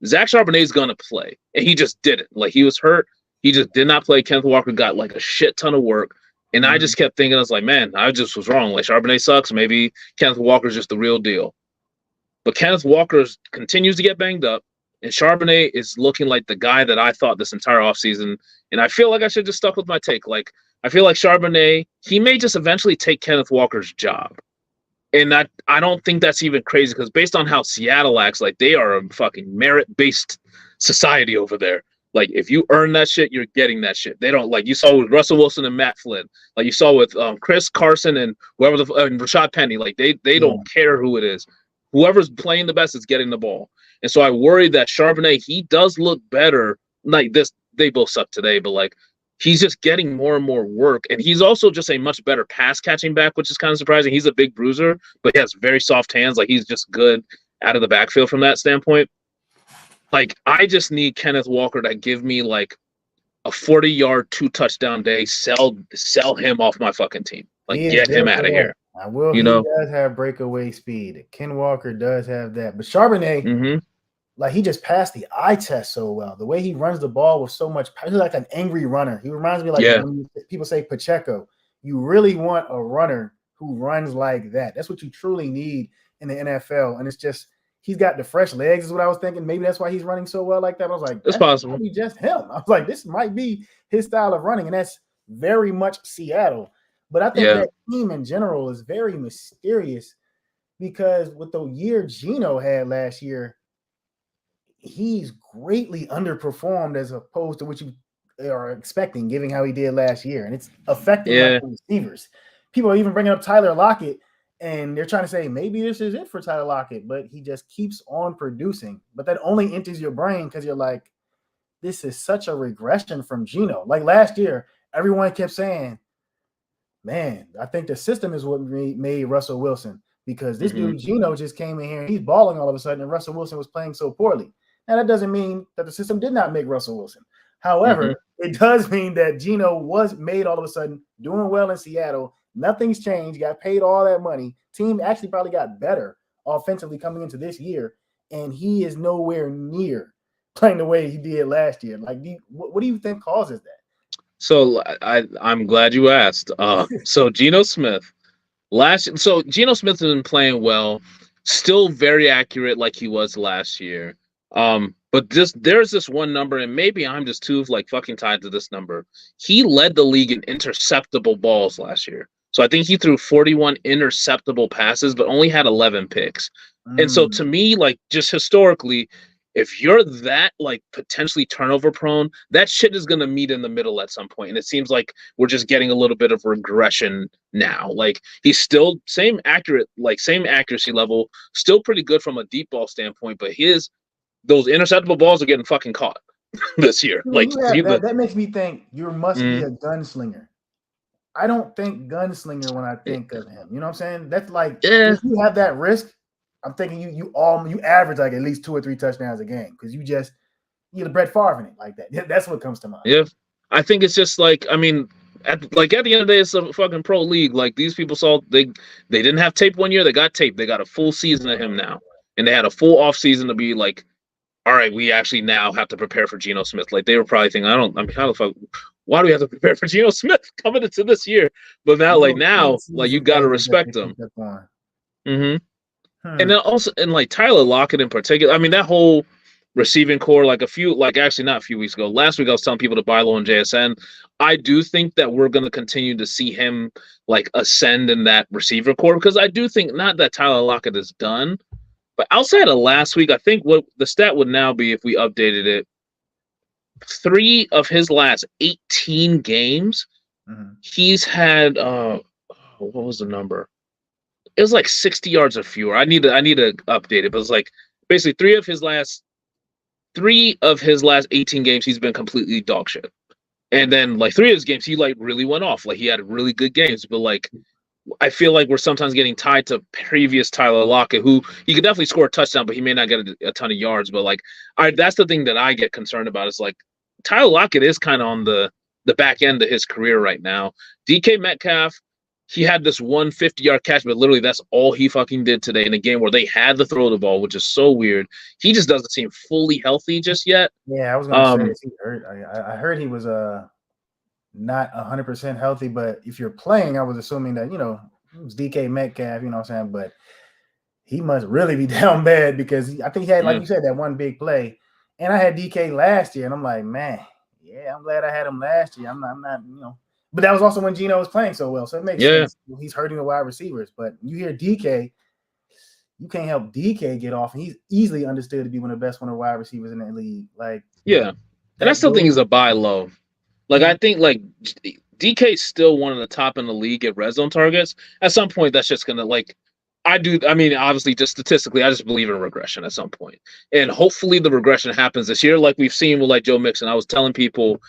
Zach Charbonnet is going to play. And he just didn't. Like he was hurt. He just did not play. Kenneth Walker got like a shit ton of work. And I just kept thinking, I was like, man, I just was wrong. Like Charbonnet sucks. Maybe Kenneth Walker's just the real deal. But Kenneth Walker continues to get banged up. And Charbonnet is looking like the guy that I thought this entire offseason. And I feel like I should just stuck with my take. Like, I feel like Charbonnet, he may just eventually take Kenneth Walker's job. And I don't think that's even crazy because based on how Seattle acts, like they are a fucking merit-based society over there. Like if you earn that shit, you're getting that shit. They don't like you saw with Russell Wilson and Matt Flynn, like you saw with Chris Carson and whoever and Rashad Penny. Like they don't care who it is. Whoever's playing the best is getting the ball. And so I worry that Charbonnet, he does look better. Like this, they both suck today, but like he's just getting more and more work. And he's also just a much better pass catching back, which is kind of surprising. He's a big bruiser, but he has very soft hands. Like he's just good out of the backfield from that standpoint. Like, I just need Kenneth Walker to give me, like, a 40-yard, 2-touchdown day. Sell him off my fucking team. Like, get him out of here. I will. He does have breakaway speed. Ken Walker does have that. But Charbonnet, like, he just passed the eye test so well. The way he runs the ball with so much power. He's like an angry runner. He reminds me like when people say Pacheco. You really want a runner who runs like that. That's what you truly need in the NFL. And it's just – he's got the fresh legs is what I was thinking. Maybe that's why he's running so well like that. I was like, it's possible. Maybe just him. I was like, this might be his style of running, and that's very much Seattle. But I think Yeah. that team in general is very mysterious because with the year Geno had last year, he's greatly underperformed as opposed to what you are expecting, given how he did last year. And it's affecting like Yeah. the receivers. People are even bringing up Tyler Lockett, and they're trying to say maybe this is it for Tyler Lockett, but he just keeps on producing. But that only enters your brain because you're like, this is such a regression from Geno. Like last year, everyone kept saying, man, I think the system is what made Russell Wilson because this dude Geno just came in here and he's balling all of a sudden, and Russell Wilson was playing so poorly. Now, that doesn't mean that the system did not make Russell Wilson. However, it does mean that Geno was made all of a sudden doing well in Seattle. Nothing's changed. Got paid all that money. Team actually probably got better offensively coming into this year, and he is nowhere near playing the way he did last year. Like, what do you think causes that? So I'm glad you asked. So Geno Smith Geno Smith has been playing well, still very accurate like he was last year. But there's this one number, and maybe I'm just too like fucking tied to this number. He led the league in interceptable balls last year. So I think he threw 41 interceptable passes, but only had 11 picks. And so to me, like just historically, if you're that like potentially turnover prone, that shit is gonna meet in the middle at some point. And it seems like we're just getting a little bit of regression now. Like he's still same accuracy level, still pretty good from a deep ball standpoint, but those interceptable balls are getting fucking caught this year. Like that makes me think you must be a gunslinger. I don't think gunslinger when I think of him. You know what I'm saying? That's like if you have that risk, I'm thinking you average like at least 2 or 3 touchdowns a game because you're the Brett Favre in it like that. That's what comes to mind. Yeah, I think it's just like at the end of the day, it's a fucking pro league. Like these people saw they didn't have tape one year, they got tape. They got a full season of him now, and they had a full off season to be like, all right, we actually now have to prepare for Geno Smith. Like they were probably thinking, how the fuck? Why do we have to prepare for Geno Smith coming into this year? But now, you got to respect him. And then also, and like Tyler Lockett in particular, I mean, that whole receiving core, not a few weeks ago, last week I was telling people to buy low on JSN. I do think that we're going to continue to see him like ascend in that receiver core because I do think not that Tyler Lockett is done, but outside of last week, I think what the stat would now be if we updated it, 3 of his last 18 games, he's had what was the number? It was like 60 yards or fewer. I need to update it, but it's like basically 3 of his last 18 games he's been completely dog shit. And then like 3 of his games he like really went off. Like he had really good games, but like I feel like we're sometimes getting tied to previous Tyler Lockett, who he could definitely score a touchdown, but he may not get a ton of yards. But like that's the thing that I get concerned about is like Tyler Lockett is kind of on the back end of his career right now. DK Metcalf, he had this 150-yard catch, but literally that's all he fucking did today in a game where they had to throw the ball, which is so weird. He just doesn't seem fully healthy just yet. Yeah, I was going to say he hurt. I heard he was not 100% healthy, but if you're playing, I was assuming that, it was DK Metcalf, you know what I'm saying? But he must really be down bad because I think he had, like you said, that one big play. And I had DK last year, and I'm like, man, yeah, I'm glad I had him last year. I'm not, But that was also when Geno was playing so well, so it makes sense. He's hurting the wide receivers. But you hear DK, you can't help DK get off, and he's easily understood to be one of the best wide receivers in the league. Like, and I still think he's a buy low. Like I think like DK's still one of the top in the league at red zone targets. At some point, that's just gonna obviously, just statistically, I just believe in regression at some point, and hopefully the regression happens this year, like we've seen with like Joe Mixon. I was telling people,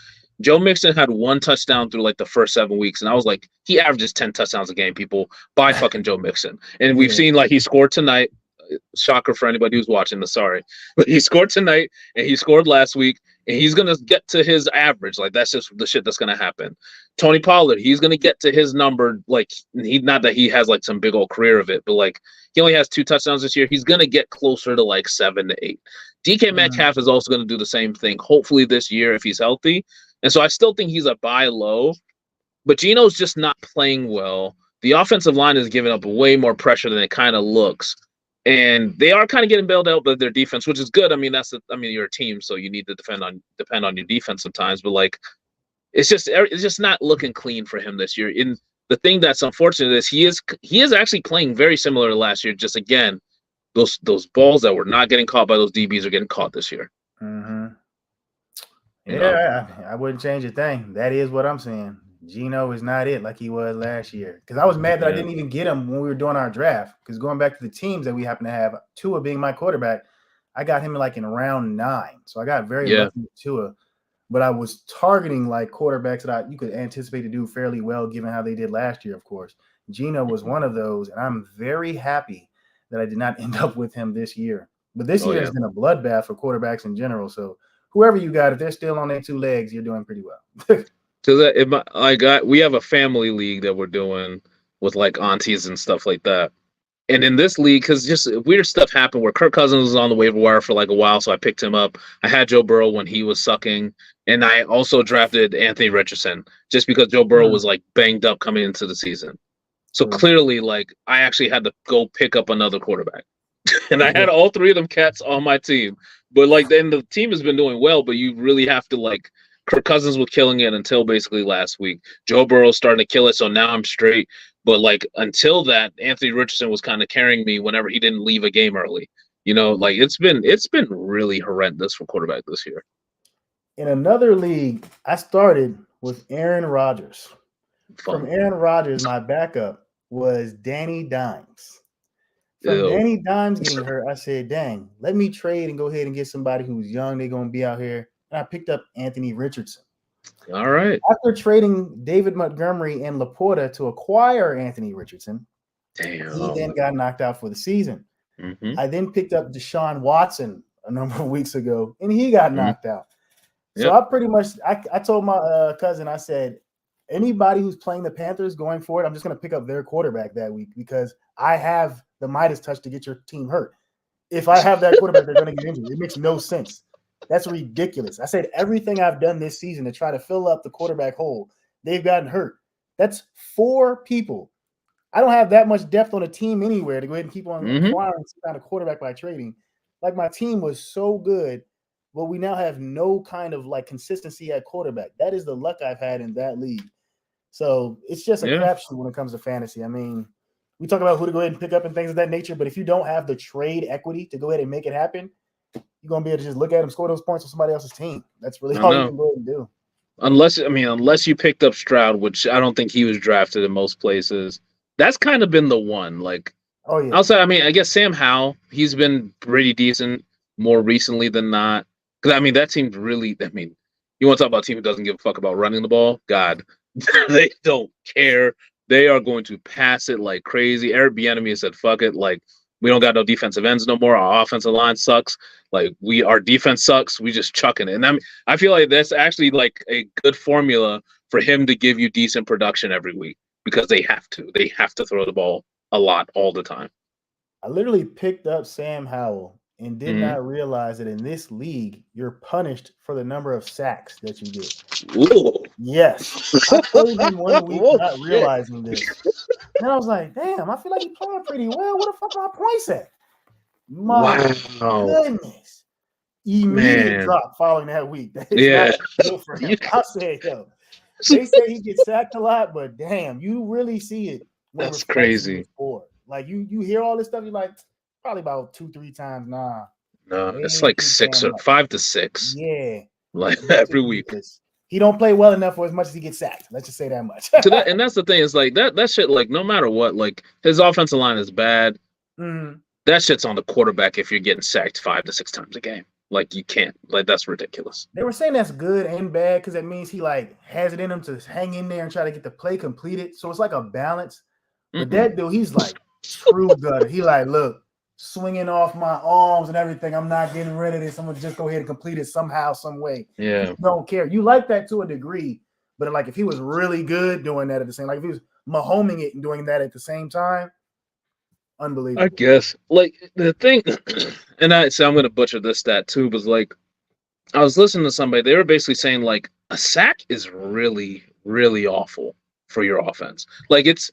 Joe Mixon had 1 touchdown through like the first 7 weeks, and I was like, he averages 10 touchdowns a game. People buy fucking Joe Mixon, and we've seen like he scored tonight. Shocker for anybody who's watching this, sorry, but he scored tonight and he scored last week, and he's gonna get to his average. Like that's just the shit that's gonna happen. Tony Pollard, he's gonna get to his number. Like not that he has like some big old career of it, but like he only has 2 touchdowns this year. He's gonna get closer to like 7 to 8. DK Metcalf is also gonna do the same thing. Hopefully this year if he's healthy, and so I still think he's a buy low. But Geno's just not playing well. The offensive line is giving up way more pressure than it kind of looks. And they are kind of getting bailed out by their defense, which is good. I mean, you're a team, so you need to depend on your defense sometimes. But like, it's just not looking clean for him this year. the thing that's unfortunate is he is actually playing very similar to last year. Just again, those balls that were not getting caught by those DBs are getting caught this year. Mm-hmm. Yeah, I wouldn't change a thing. That is what I'm saying. Geno is not it like he was last year. Because I was mad that I didn't even get him when we were doing our draft. Because going back to the teams that we happen to have, Tua being my quarterback, I got him in round 9. So I got very lucky with Tua. But I was targeting like quarterbacks that you could anticipate to do fairly well given how they did last year, of course. Geno was one of those, and I'm very happy that I did not end up with him this year. But this year has been a bloodbath for quarterbacks in general. So whoever you got, if they're still on their 2 legs, you're doing pretty well. So we have a family league that we're doing with like aunties and stuff like that. And in this league, because just weird stuff happened where Kirk Cousins was on the waiver wire for like a while, so I picked him up. I had Joe Burrow when he was sucking, and I also drafted Anthony Richardson just because Joe Burrow was like banged up coming into the season. So clearly, like I actually had to go pick up another quarterback, and I had all 3 of them cats on my team. But like then the team has been doing well, but you really have to like Kirk Cousins was killing it until basically last week. Joe Burrow's starting to kill it, so now I'm straight. But like until that, Anthony Richardson was kind of carrying me whenever he didn't leave a game early. You know, like it's been really horrendous for quarterback this year. In another league, I started with Aaron Rodgers. From Aaron Rodgers, my backup was Danny Dimes. From Danny Dimes getting hurt, I said, dang, let me trade and go ahead and get somebody who's young. They're going to be out here. And I picked up Anthony Richardson. All right. After trading David Montgomery and Laporta to acquire Anthony Richardson, he then got knocked out for the season. Mm-hmm. I then picked up Deshaun Watson a number of weeks ago, and he got knocked out. So I pretty much I told my cousin, I said, anybody who's playing the Panthers going forward, I'm just going to pick up their quarterback that week because I have the Midas touch to get your team hurt. If I have that quarterback, they're going to get injured. It makes no sense. That's ridiculous. I said everything I've done this season to try to fill up the quarterback hole, they've gotten hurt. That's 4 people. I don't have that much depth on a team anywhere to go ahead and keep on acquiring some kind of quarterback by trading. Like my team was so good, but we now have no kind of like consistency at quarterback. That is the luck I've had in that league. So it's just a crapshoot when it comes to fantasy. I mean, we talk about who to go ahead and pick up and things of that nature, but if you don't have the trade equity to go ahead and make it happen, you're going to be able to just look at him, score those points on somebody else's team. That's really all you can go ahead and do. Unless you picked up Stroud, which I don't think he was drafted in most places. That's kind of been the one. Like, outside, I guess Sam Howell, he's been pretty decent more recently than not. Because, that team's really, you want to talk about a team who doesn't give a fuck about running the ball? God, they don't care. They are going to pass it like crazy. Eric Bieniemy said, fuck it. Like, we don't got no defensive ends no more. Our offensive line sucks. Like our defense sucks. We just chucking it. And I feel like that's actually like a good formula for him to give you decent production every week because they have to. They have to throw the ball a lot all the time. I literally picked up Sam Howell and did not realize that in this league, you're punished for the number of sacks that you get. Ooh. Yes. I played him one week not realizing this. And I was like, damn, I feel like he's playing pretty well. What the fuck are my points at? My goodness. Immediate drop following that week. That is not good for him. I said, yo, they say he gets sacked a lot, but damn, you really see it. That's crazy. Like you hear all this stuff, you're like, probably about 2-3 times. Nah. No, it's like 6 or 5 to 6. Yeah. Like every week. He don't play well enough for as much as he gets sacked. Let's just say that much. And that's the thing is like that shit, like no matter what, like his offensive line is bad. Mm-hmm. That shit's on the quarterback if you're getting sacked 5 to 6 times a game. Like you can't. Like that's ridiculous. They were saying that's good and bad because that means he like has it in him to hang in there and try to get the play completed. So it's like a balance. But that dude, he's like true gutter. He like, look, swinging off my arms and everything. I'm not getting rid of this. I'm gonna just go ahead and complete it somehow, some way. Yeah, don't care. You like that to a degree, but like if he was really good doing that at the same, like if he was Mahoming it and doing that at the same time, unbelievable. I guess like the thing, and I'm gonna butcher this stat too, but like I was listening to somebody. They were basically saying like a sack is really, really awful for your offense. Like it's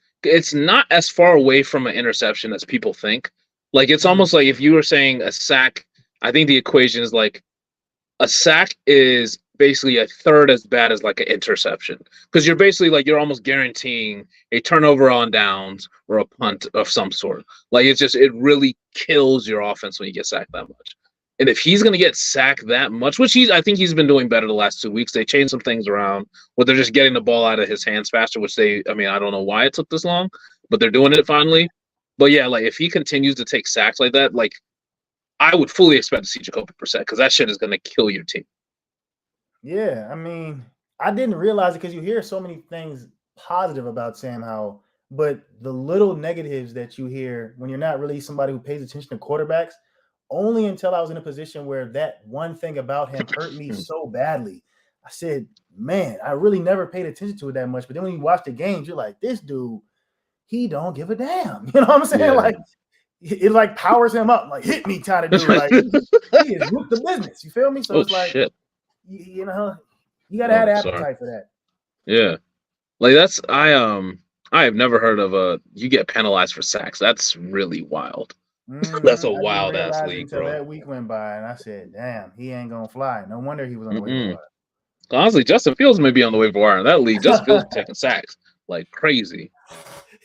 not as far away from an interception as people think. Like, it's almost like if you were saying a sack, I think the equation is like a sack is basically a third as bad as like an interception, because you're basically like you're almost guaranteeing a turnover on downs or a punt of some sort. Like it really kills your offense when you get sacked that much. And if he's gonna get sacked that much, which I think he's been doing better the last 2 weeks. They changed some things around where they're just getting the ball out of his hands faster, I don't know why it took this long, but they're doing it finally. But yeah, like if he continues to take sacks like that, like I would fully expect to see Jacoby Brissett, because that shit is gonna kill your team. Yeah, I mean, I didn't realize it because you hear so many things positive about Sam Howell, but the little negatives that you hear when you're not really somebody who pays attention to quarterbacks, only until I was in a position where that one thing about him hurt me so badly. I said, man, I really never paid attention to it that much. But then when you watch the games, you're like, this dude, he don't give a damn. You know what I'm saying? Yeah. Like, it like powers him up, like hit me kind of dude. Like he is root the business. You feel me? So it's like, shit. you know, you gotta have appetite for that. Yeah, like that's I have never heard of you get penalized for sacks. That's really wild. That's a wild ass league, until bro. that week went by, and I said, "Damn, he ain't gonna fly." No wonder he was on the waiver wire. Honestly, Justin Fields may be on the waiver wire in that league. Justin Fields taking sacks like crazy.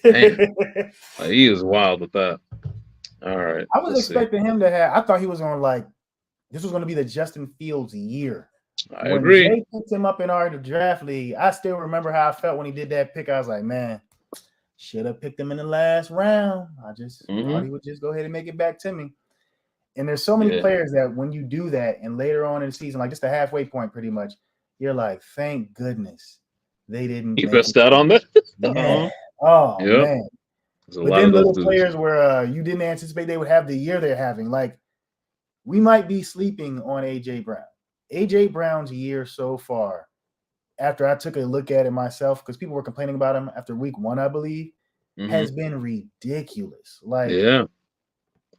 Man, like, he is wild with that. All right, I was expecting him to have. I thought he was on this was going to be the Justin Fields year. I agree. When Jay picked him up in our draft league, I still remember how I felt when he did that pick. I was like, man, should have picked him in the last round. I just thought he would just go ahead and make it back to me. And there's so many players that when you do that and later on in the season, like just the halfway point pretty much, you're like, thank goodness they didn't. You missed out on that? Yeah. Oh, man. But then little players where you didn't anticipate they would have the year they're having. Like, we might be sleeping on A.J. Brown. A.J. Brown's year so far, after I took a look at it myself, because people were complaining about him after week 1, I believe, has been ridiculous. Like,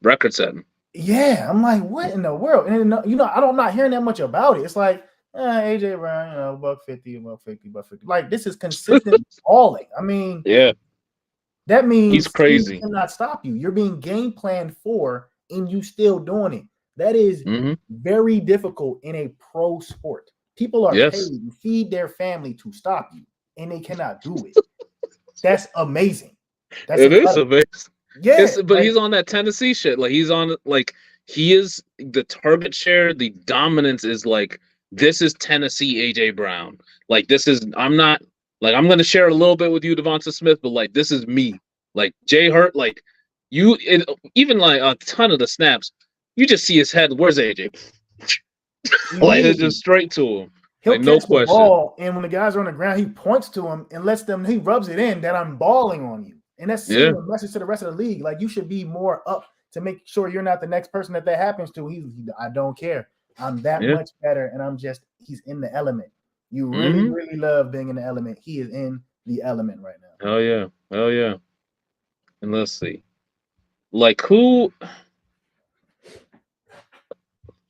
record setting. Yeah, I'm like, what in the world? And I'm not hearing that much about it. It's like AJ Brown, $150, $150. Like, this is consistent balling. I mean, that means he's crazy. He cannot stop you. You're being game planned for, and you still doing it. That is very difficult in a pro sport. People are paid to feed their family to stop you, and they cannot do it. That's amazing. It is amazing. Yeah, but he's on that Tennessee shit. Like he is the target share. The dominance is like, this is Tennessee AJ Brown. Like I'm going to share a little bit with you, Devonta Smith, but like this is me. Like Jay Hurt, like even like a ton of the snaps, you just see his head. Where's AJ? Like it's just straight to him. He'll catch the ball, and when the guys are on the ground, he points to him and he rubs it in that I'm balling on you. And that's sending a message to the rest of the league. Like, you should be more up to make sure you're not the next person that happens to. I don't care. I'm that much better, and he's in the element. You really, really love being in the element. He is in the element right now. Oh, yeah. Oh, yeah. And let's see. Like, who...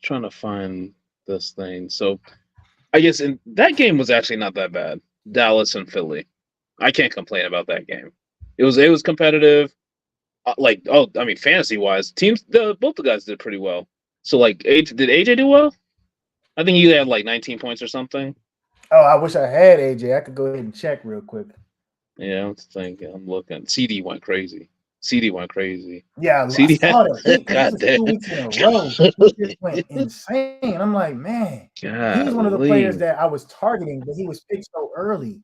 trying to find this thing. So, I guess that game was actually not that bad. Dallas and Philly. I can't complain about that game. It was competitive. Fantasy wise, both the guys did pretty well. So did AJ do well? I think he had like 19 points or something. Oh, I wish I had AJ. I could go ahead and check real quick. Yeah, I'm looking. CD went crazy. Yeah, CD I saw that. God damn. 2 weeks in a row. He just went insane. I'm like, man, he's one of the players that I was targeting, but he was picked so early.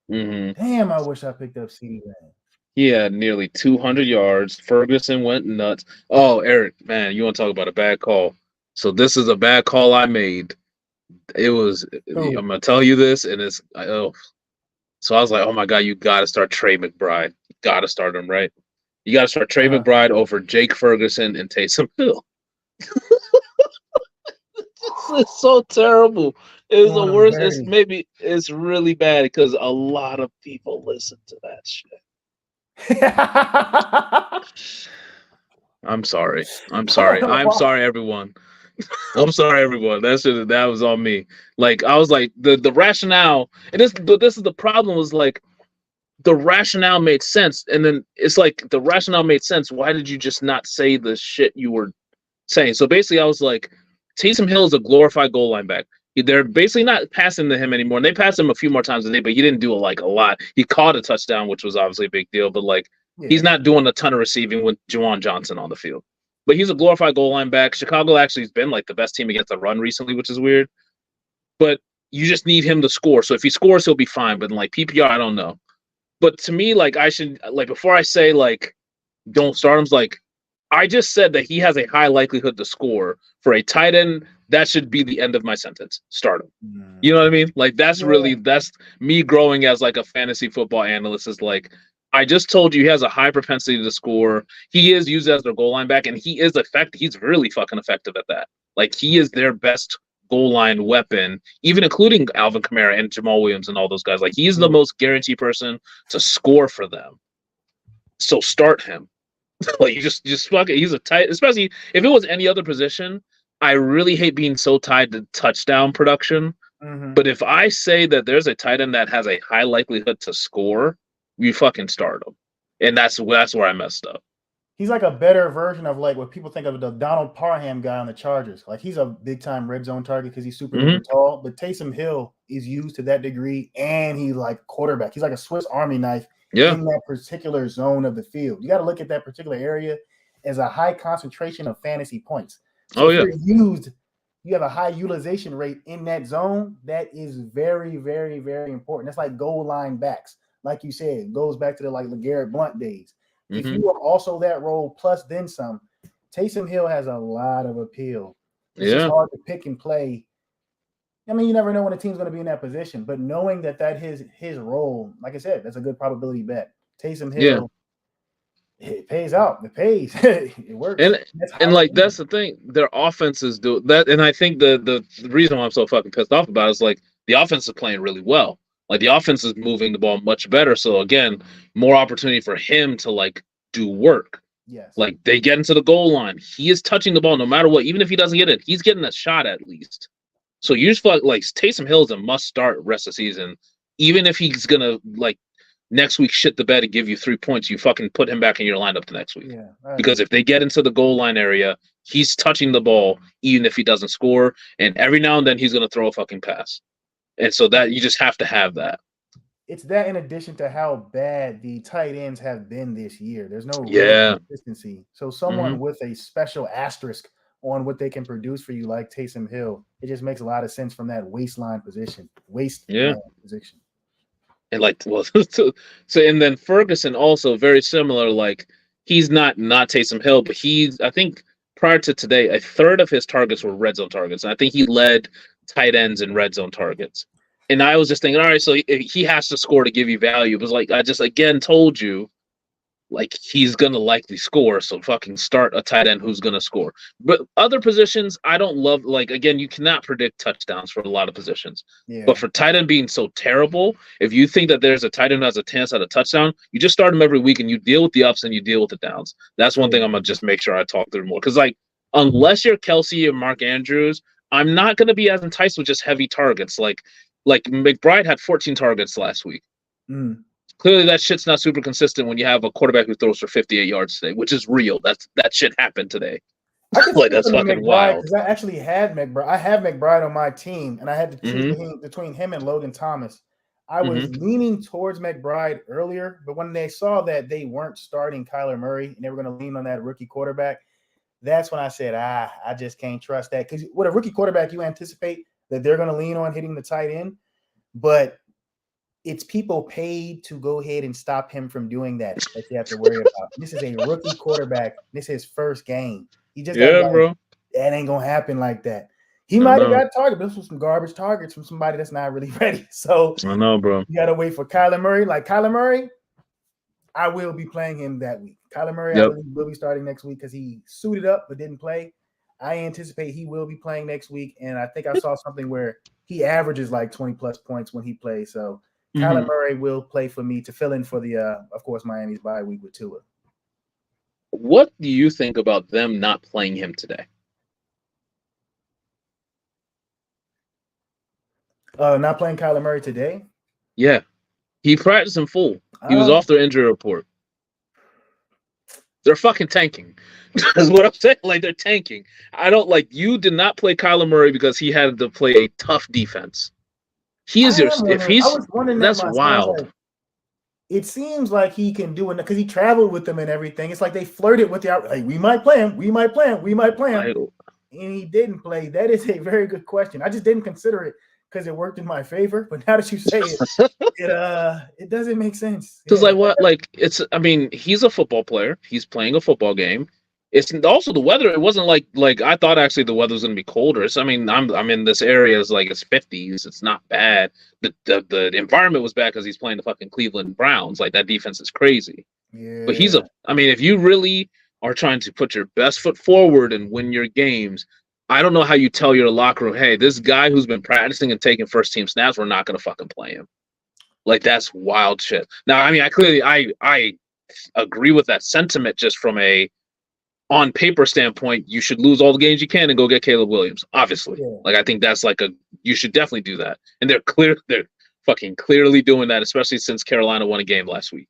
Damn, I wish I picked up CD Lamb. He had nearly 200 yards. Ferguson went nuts. Oh, Eric, man, you want to talk about a bad call? So this is a bad call I made. It was. I'm gonna tell you this, and it's. So I was like, oh my god, you got to start Trey McBride. You got to start him, right? You got to start Trey McBride over Jake Ferguson and Taysom Hill. It's so terrible. It's the worst. It's really bad because a lot of people listen to that shit. I'm sorry. I'm sorry, everyone. I'm sorry, everyone. That was on me. Like, I was like, the rationale, and this is the problem, was like, the rationale made sense, and then it's like, the rationale made sense. Why did you just not say the shit you were saying? So basically, I was like, Taysom Hill is a glorified goal line back. They're basically not passing to him anymore. And they passed him a few more times a day, but he didn't do a lot. He caught a touchdown, which was obviously a big deal, but he's not doing a ton of receiving with Juwan Johnson on the field. But he's a glorified goal line back. Chicago actually has been the best team against the run recently, which is weird. But you just need him to score. So if he scores, he'll be fine. But in PPR, I don't know. But to me, I should before I say don't start him, I just said that he has a high likelihood to score for a tight end. That should be the end of my sentence. Start him. You know what I mean? That's me growing as a fantasy football analyst is I just told you he has a high propensity to score. He is used as their goal line back, and he is effective. He's really fucking effective at that. He is their best goal line weapon, even including Alvin Kamara and Jamal Williams and all those guys. He's the most guaranteed person to score for them. So start him. You just fuck it. He's a tight, especially if it was any other position. I really hate being so tied to touchdown production. But if I say that there's a tight end that has a high likelihood to score, you fucking start him. And that's where I messed up. He's a better version of what people think of the Donald Parham guy on the Chargers. He's a big time red zone target because he's super tall. But Taysom Hill is used to that degree, and he's quarterback. He's a Swiss Army knife in that particular zone of the field. You got to look at that particular area as a high concentration of fantasy points. So if you have a high utilization rate in that zone. That is very, very, very important. That's goal line backs. Like you said, it goes back to the LeGarrette Blount days. If you are also that role plus then some, Taysom Hill has a lot of appeal. It's just hard to pick and play. I mean, you never know when a team's going to be in that position, but knowing that his role, like I said, that's a good probability bet. Taysom Hill, it pays out. It pays. It works. And that's the thing. Their offenses do that, and I think the reason why I'm so fucking pissed off about it is the offense is playing really well. The offense is moving the ball much better. So again, more opportunity for him to do work. Yes. They get into the goal line. He is touching the ball no matter what. Even if he doesn't get it, he's getting a shot at least. So you just feel Taysom Hill is a must start rest of the season. Even if he's gonna next week shit the bed and give you 3 points, you fucking put him back in your lineup the next week. Yeah. Because if they get into the goal line area, he's touching the ball even if he doesn't score. And every now and then he's gonna throw a fucking pass. And so that you just have to have that. It's that in addition to how bad the tight ends have been this year. There's no real consistency. So someone with a special asterisk on what they can produce for you like Taysom Hill, it just makes a lot of sense from that waistline position. Position. And and then Ferguson also very similar. He's not Taysom Hill, but I think prior to today, a third of his targets were red zone targets. And I think he led tight ends in red zone targets. And I was just thinking, all right, so he has to score to give you value. It was I just again told you, he's gonna likely score. So fucking start a tight end who's gonna score. But other positions, I don't love. Again, you cannot predict touchdowns for a lot of positions. Yeah. But for tight end being so terrible, if you think that there's a tight end who has a chance at a touchdown, you just start him every week and you deal with the ups and you deal with the downs. That's one thing I'm gonna just make sure I talk through more. Because unless you're Kelsey or Mark Andrews, I'm not gonna be as enticed with just heavy targets. Like McBride had 14 targets last week. Clearly, that shit's not super consistent when you have a quarterback who throws for 58 yards today, which is real. That shit happened today. That's fucking wild. Because I actually had McBride. I have McBride on my team, and I had to choose between him and Logan Thomas. I was leaning towards McBride earlier, but when they saw that they weren't starting Kyler Murray and they were going to lean on that rookie quarterback, that's when I said, I just can't trust that. Because with a rookie quarterback, you anticipate that they're going to lean on hitting the tight end, but it's people paid to go ahead and stop him from doing that you have to worry about. This is a rookie quarterback. This is his first game. He just bro. That ain't gonna happen like that. He might have got targeted. This was some garbage targets from somebody that's not really ready. So I know, bro. You gotta wait for Kyler Murray. Kyler Murray, I will be playing him that week. Kyler Murray, I believe, will be starting next week because he suited up but didn't play. I anticipate he will be playing next week, and I think I saw something where he averages 20 plus points when he plays. So Kyler Murray will play for me to fill in for the, of course, Miami's bye week with Tua. What do you think about them not playing him today? Not playing Kyler Murray today? Yeah. He practiced in full. He was off their injury report. They're fucking tanking. That's what I'm saying. Like, they're tanking. I don't like you did not play Kyler Murray because he had to play a tough defense. He is your if I he's was wondering that that's myself. I was wild. like, it seems like he can do it because he traveled with them and everything. It's like they flirted with the like, we might play him, we might play him, we might play him, and he didn't play. That is a very good question. I just didn't consider it because it worked in my favor. But now that you say it, it doesn't make sense. Because like what like it's I mean he's a football player. He's playing a football game. It's also the weather. It wasn't like I thought actually the weather was gonna be colder. So I mean I'm in this area. It's like it's 50s. It's not bad. The environment was bad because he's playing the fucking Cleveland Browns. Like that defense is crazy. Yeah. But I mean if you really are trying to put your best foot forward and win your games, I don't know how you tell your locker room, hey, this guy who's been practicing and taking first team snaps, we're not gonna fucking play him. Like that's wild shit. Now, I mean, I agree with that sentiment just from a on paper standpoint. You should lose all the games you can and go get Caleb Williams. Obviously, like I think that's like you should definitely do that. And they're fucking clearly doing that, especially since Carolina won a game last week.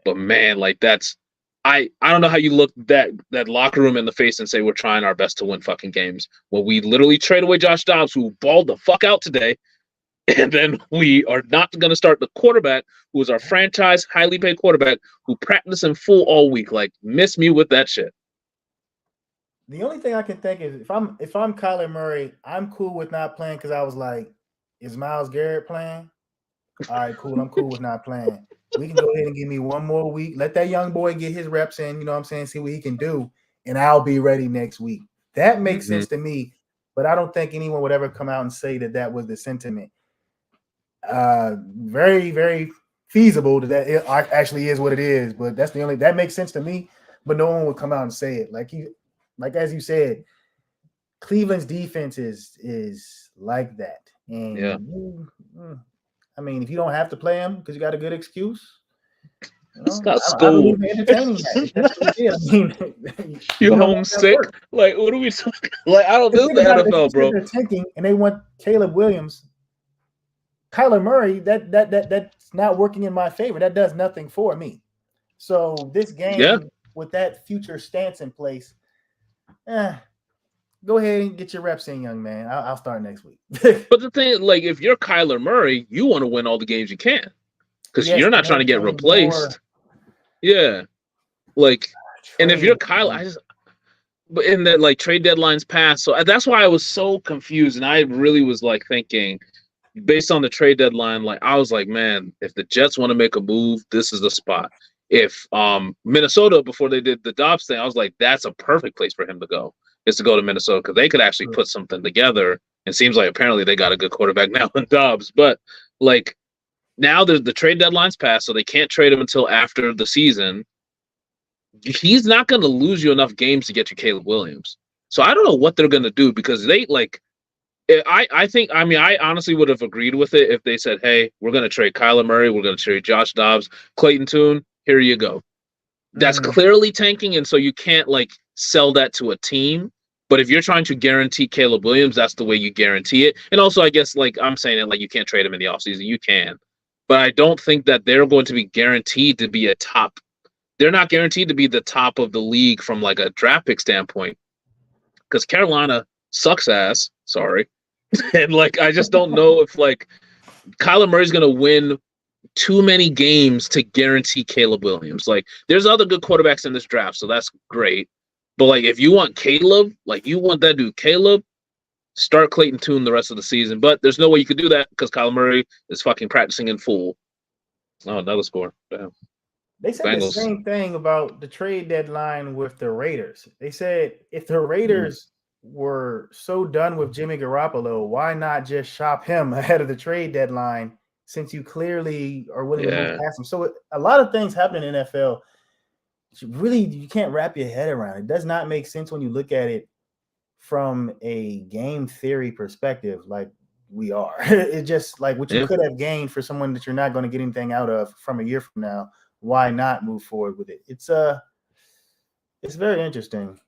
But man, like that's I don't know how you look that locker room in the face and say we're trying our best to win fucking games when we literally trade away Josh Dobbs, who balled the fuck out today. And then we are not going to start the quarterback, who is our franchise, highly paid quarterback, who practiced in full all week. Like, miss me with that shit. The only thing I can think is if I'm Kyler Murray, I'm cool with not playing because I was like, is Myles Garrett playing? All right, cool. I'm cool with not playing. We can go ahead and give me one more week. Let that young boy get his reps in, you know what I'm saying? See what he can do, and I'll be ready next week. That makes sense to me, but I don't think anyone would ever come out and say that was the sentiment. Very, very feasible that it actually is what it is, but that makes sense to me. But no one would come out and say it. Like as you said, Cleveland's defense is like that. And I mean, if you don't have to play him because you got a good excuse, it's not school. Entertaining that. I mean, you homesick? Like, what are we talking? Like, I don't do the NFL, bro. They're tanking and they want Caleb Williams. Kyler Murray, that's not working in my favor. That does nothing for me. So this game with that future stance in place, go ahead and get your reps in, young man. I'll start next week. But the thing, like, if you're Kyler Murray, you want to win all the games you can because you're not trying to get replaced. Yeah, like, and if you're Kyler, but in that like trade deadlines passed, so that's why I was so confused, and I really was like thinking. Based on the trade deadline, like I was like, man, if the Jets want to make a move, this is the spot. If Minnesota, before they did the Dobbs thing, I was like, that's a perfect place for him to go, is to go to Minnesota because they could actually put something together. It seems like apparently they got a good quarterback now in Dobbs, but like now the trade deadline's passed, so they can't trade him until after the season. He's not going to lose you enough games to get you Caleb Williams. So I don't know what they're going to do because they like. I think, I mean, I honestly would have agreed with it if they said, hey, we're going to trade Kyler Murray, we're going to trade Josh Dobbs, Clayton Tune, here you go. That's clearly tanking, and so you can't, like, sell that to a team. But if you're trying to guarantee Caleb Williams, that's the way you guarantee it. And also, I guess, like, I'm saying it, like, you can't trade him in the offseason. You can. But I don't think that they're going to be guaranteed to be a top. They're not guaranteed to be the top of the league from, like, a draft pick standpoint. Because Carolina sucks ass. Sorry. And like I just don't know if like Kyler Murray's gonna win too many games to guarantee Caleb Williams. Like there's other good quarterbacks in this draft, so that's great. But like if you want Caleb, like you want that dude Caleb, start Clayton Tune the rest of the season. But there's no way you could do that because Kyler Murray is fucking practicing in full. Oh, another score. Damn. They said the same thing about the trade deadline with the Raiders. They said if the Raiders were so done with Jimmy Garoppolo, why not just shop him ahead of the trade deadline since you clearly are willing to move past him? So a lot of things happen in NFL. Really, you can't wrap your head around. It does not make sense when you look at it from a game theory perspective, like we are. It's just like what you could have gained for someone that you're not going to get anything out of from a year from now. Why not move forward with it? It's very interesting.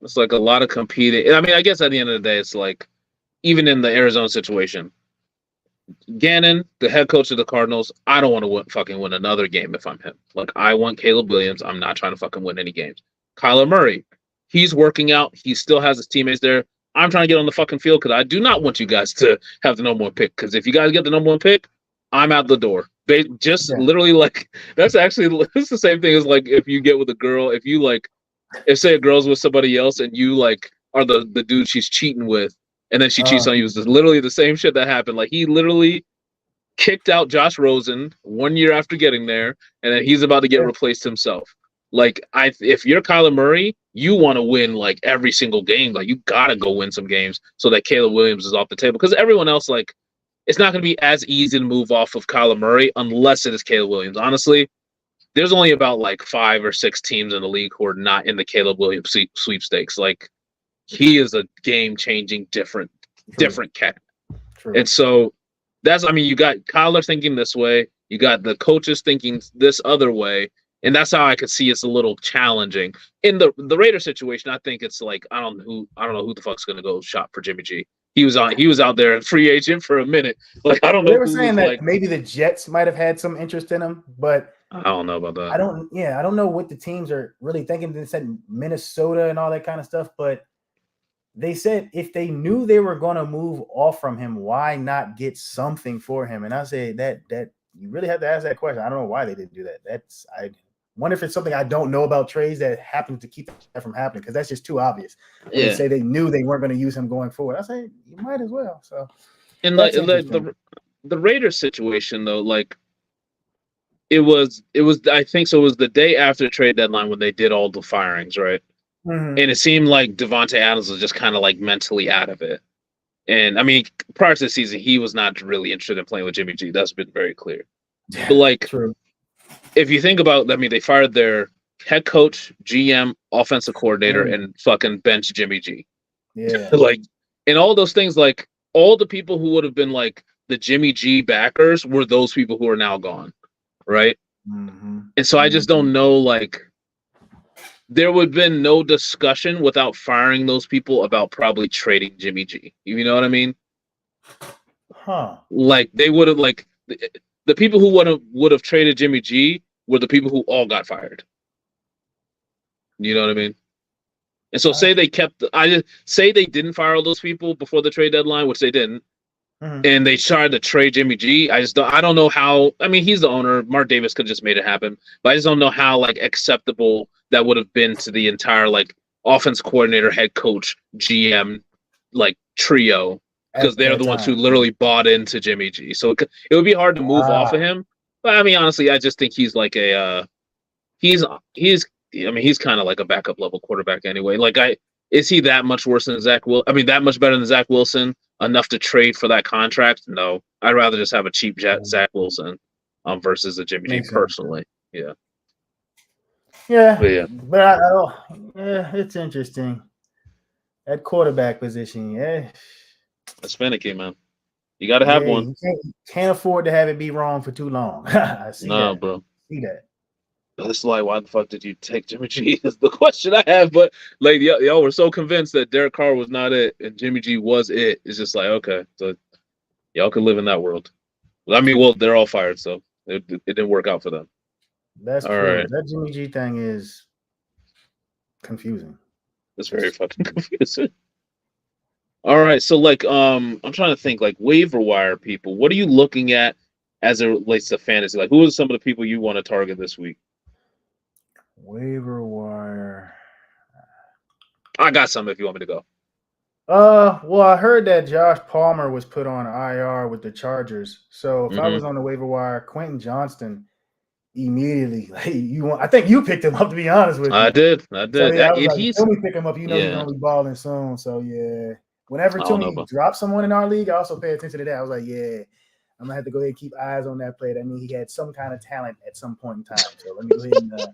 It's like a lot of competing. I mean, I guess at the end of the day, it's like even in the Arizona situation, Gannon, the head coach of the Cardinals, I don't want to fucking win another game if I'm him. Like, I want Caleb Williams. I'm not trying to fucking win any games. Kyler Murray, he's working out. He still has his teammates there. I'm trying to get on the fucking field because I do not want you guys to have the number one pick. Because if you guys get the number one pick, I'm out the door. They just literally like that's the same thing as like if you get with a girl, if say a girl's with somebody else and you like are the dude she's cheating with, and then she cheats on you. It's literally the same shit that happened. Like he literally kicked out Josh Rosen 1 year after getting there, and then he's about to get replaced himself. Like if you're Kyler Murray, you want to win like every single game. Like you gotta go win some games so that Caleb Williams is off the table because everyone else like. It's not going to be as easy to move off of Kyler Murray unless it is Caleb Williams. Honestly, there's only about like 5 or 6 teams in the league who are not in the Caleb Williams sweepstakes. Like he is a game-changing, different cat. True. And so you got Kyler thinking this way, you got the coaches thinking this other way, and that's how I could see it's a little challenging. In the Raiders situation, I think it's like I don't know who the fuck's going to go shop for Jimmy G. He was out there a free agent for a minute. Like I don't know. They were saying that maybe the Jets might have had some interest in him, but I don't know about that. I don't know what the teams are really thinking. They said Minnesota and all that kind of stuff, but they said if they knew they were going to move off from him, why not get something for him? And I say that you really have to ask that question. I don't know why they didn't do that. I wonder if it's something I don't know about trades that happened to keep that from happening because that's just too obvious. They say they knew they weren't going to use him going forward. I say you might as well. So, and like the Raiders situation though, like it was I think so. It was the day after the trade deadline when they did all the firings, right? Mm-hmm. And it seemed like Devontae Adams was just kind of like mentally out of it. And I mean, prior to the season, he was not really interested in playing with Jimmy G. That's been very clear. Yeah, but like. True. If you think about, they fired their head coach, GM, offensive coordinator, and fucking bench Jimmy G. Yeah. Like, and all those things, like, all the people who would have been, like, the Jimmy G backers were those people who are now gone, right? Mm-hmm. And so I just don't know, like, there would have been no discussion without firing those people about probably trading Jimmy G. You know what I mean? Huh. Like, they would have, like... The people who would have traded Jimmy G were the people who all got fired. You know what I mean? And so say they didn't fire all those people before the trade deadline, which they didn't, and they tried to trade Jimmy G. I don't know how. I mean, he's the owner. Mark Davis could have just made it happen, but I just don't know how like acceptable that would have been to the entire like offense coordinator, head coach, GM like trio. Because they're the ones who literally bought into Jimmy G. So it would be hard to move off of him. But I mean, honestly, I just think he's like he's kind of like a backup level quarterback anyway. Like is he that much worse than Zach Wilson? I mean, that much better than Zach Wilson enough to trade for that contract? No, I'd rather just have a cheap Zach Wilson versus a Jimmy G personally. Yeah. Yeah. But I don't, it's interesting. At quarterback position, That's finicky, man. You got to have one. You can't afford to have it be wrong for too long. I see that. Bro. See that. That's like, why the fuck did you take Jimmy G? Is the question I have. But like, y'all were so convinced that Derek Carr was not it and Jimmy G was it. It's just like, okay, so y'all can live in that world. I mean, well, they're all fired, so it didn't work out for them. That's all true. Right. That Jimmy G thing is confusing. It's very fucking confusing. All right, so like I'm trying to think like waiver wire people. What are you looking at as it relates to fantasy? Like who are some of the people you want to target this week? Waiver wire. I got some if you want me to go. Well, I heard that Josh Palmer was put on IR with the Chargers. So if I was on the waiver wire, Quentin Johnston immediately. I think you picked him up, to be honest with you. I did. So, yeah, let me pick him up. You know he's gonna be balling soon. So yeah. Whenever Toomey drops someone in our league, I also pay attention to that. I was like, yeah, I'm going to have to go ahead and keep eyes on that player. I mean, he had some kind of talent at some point in time. So let me go ahead and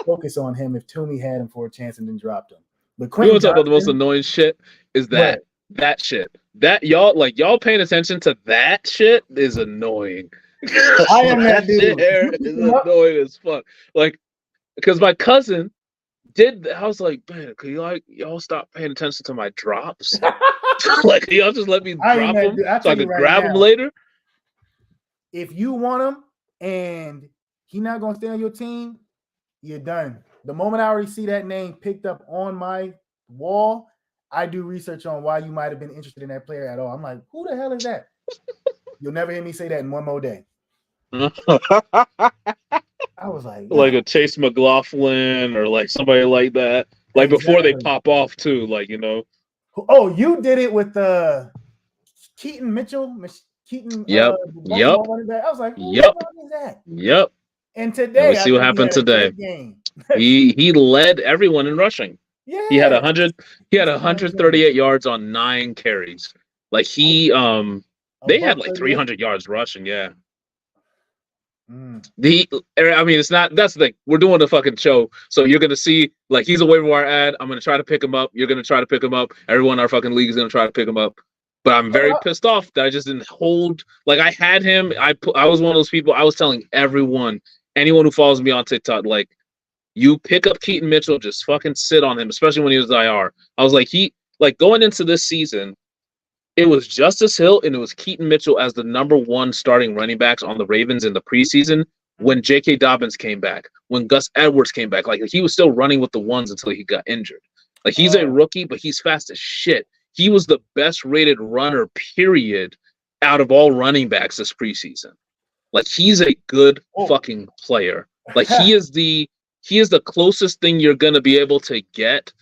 focus on him if Toomey had him for a chance and then dropped him. But Quentin, you want to talk about the most annoying shit is that shit. That y'all paying attention to that shit is annoying. I am that dude. Is annoying as fuck. Like, because my cousin I was like, man, can you y'all stop paying attention to my drops? Like, y'all just let me drop them so I could grab them later. if you want him and he not gonna stay on your team, you're done. The moment I already see that name picked up on my wall, I do research on why you might have been interested in that player at all. I'm like, who the hell is that? You'll never hear me say that in one more day. I was like, like a Chase McLaughlin or like somebody like that. Like before they pop off too, like, you know. Oh, you did it with Keaton Mitchell. Keaton. Yep. I was like, who yep. is that? Yep. And today, we see what happened today. he led everyone in rushing. Yeah. He had 138 yards on 9 carries. Like they had like 300 yards rushing. Yeah. It's not. That's the thing. We're doing the fucking show, so you're gonna see like he's a waiver wire ad. I'm gonna try to pick him up. You're gonna try to pick him up. Everyone in our fucking league is gonna try to pick him up. But I'm very pissed off that I just didn't hold. Like I had him. I was one of those people. I was telling anyone who follows me on TikTok, like, you pick up Keaton Mitchell, just fucking sit on him, especially when he was IR. I was like, going into this season, it was Justice Hill and it was Keaton Mitchell as the number 1 starting running backs on the Ravens in the preseason when J.K. Dobbins came back, when Gus Edwards came back. Like, he was still running with the ones until he got injured. Like, he's a rookie, but he's fast as shit. He was the best rated runner, period, out of all running backs this preseason. Like, he's a good fucking player. Like, he is the closest thing you're going to be able to get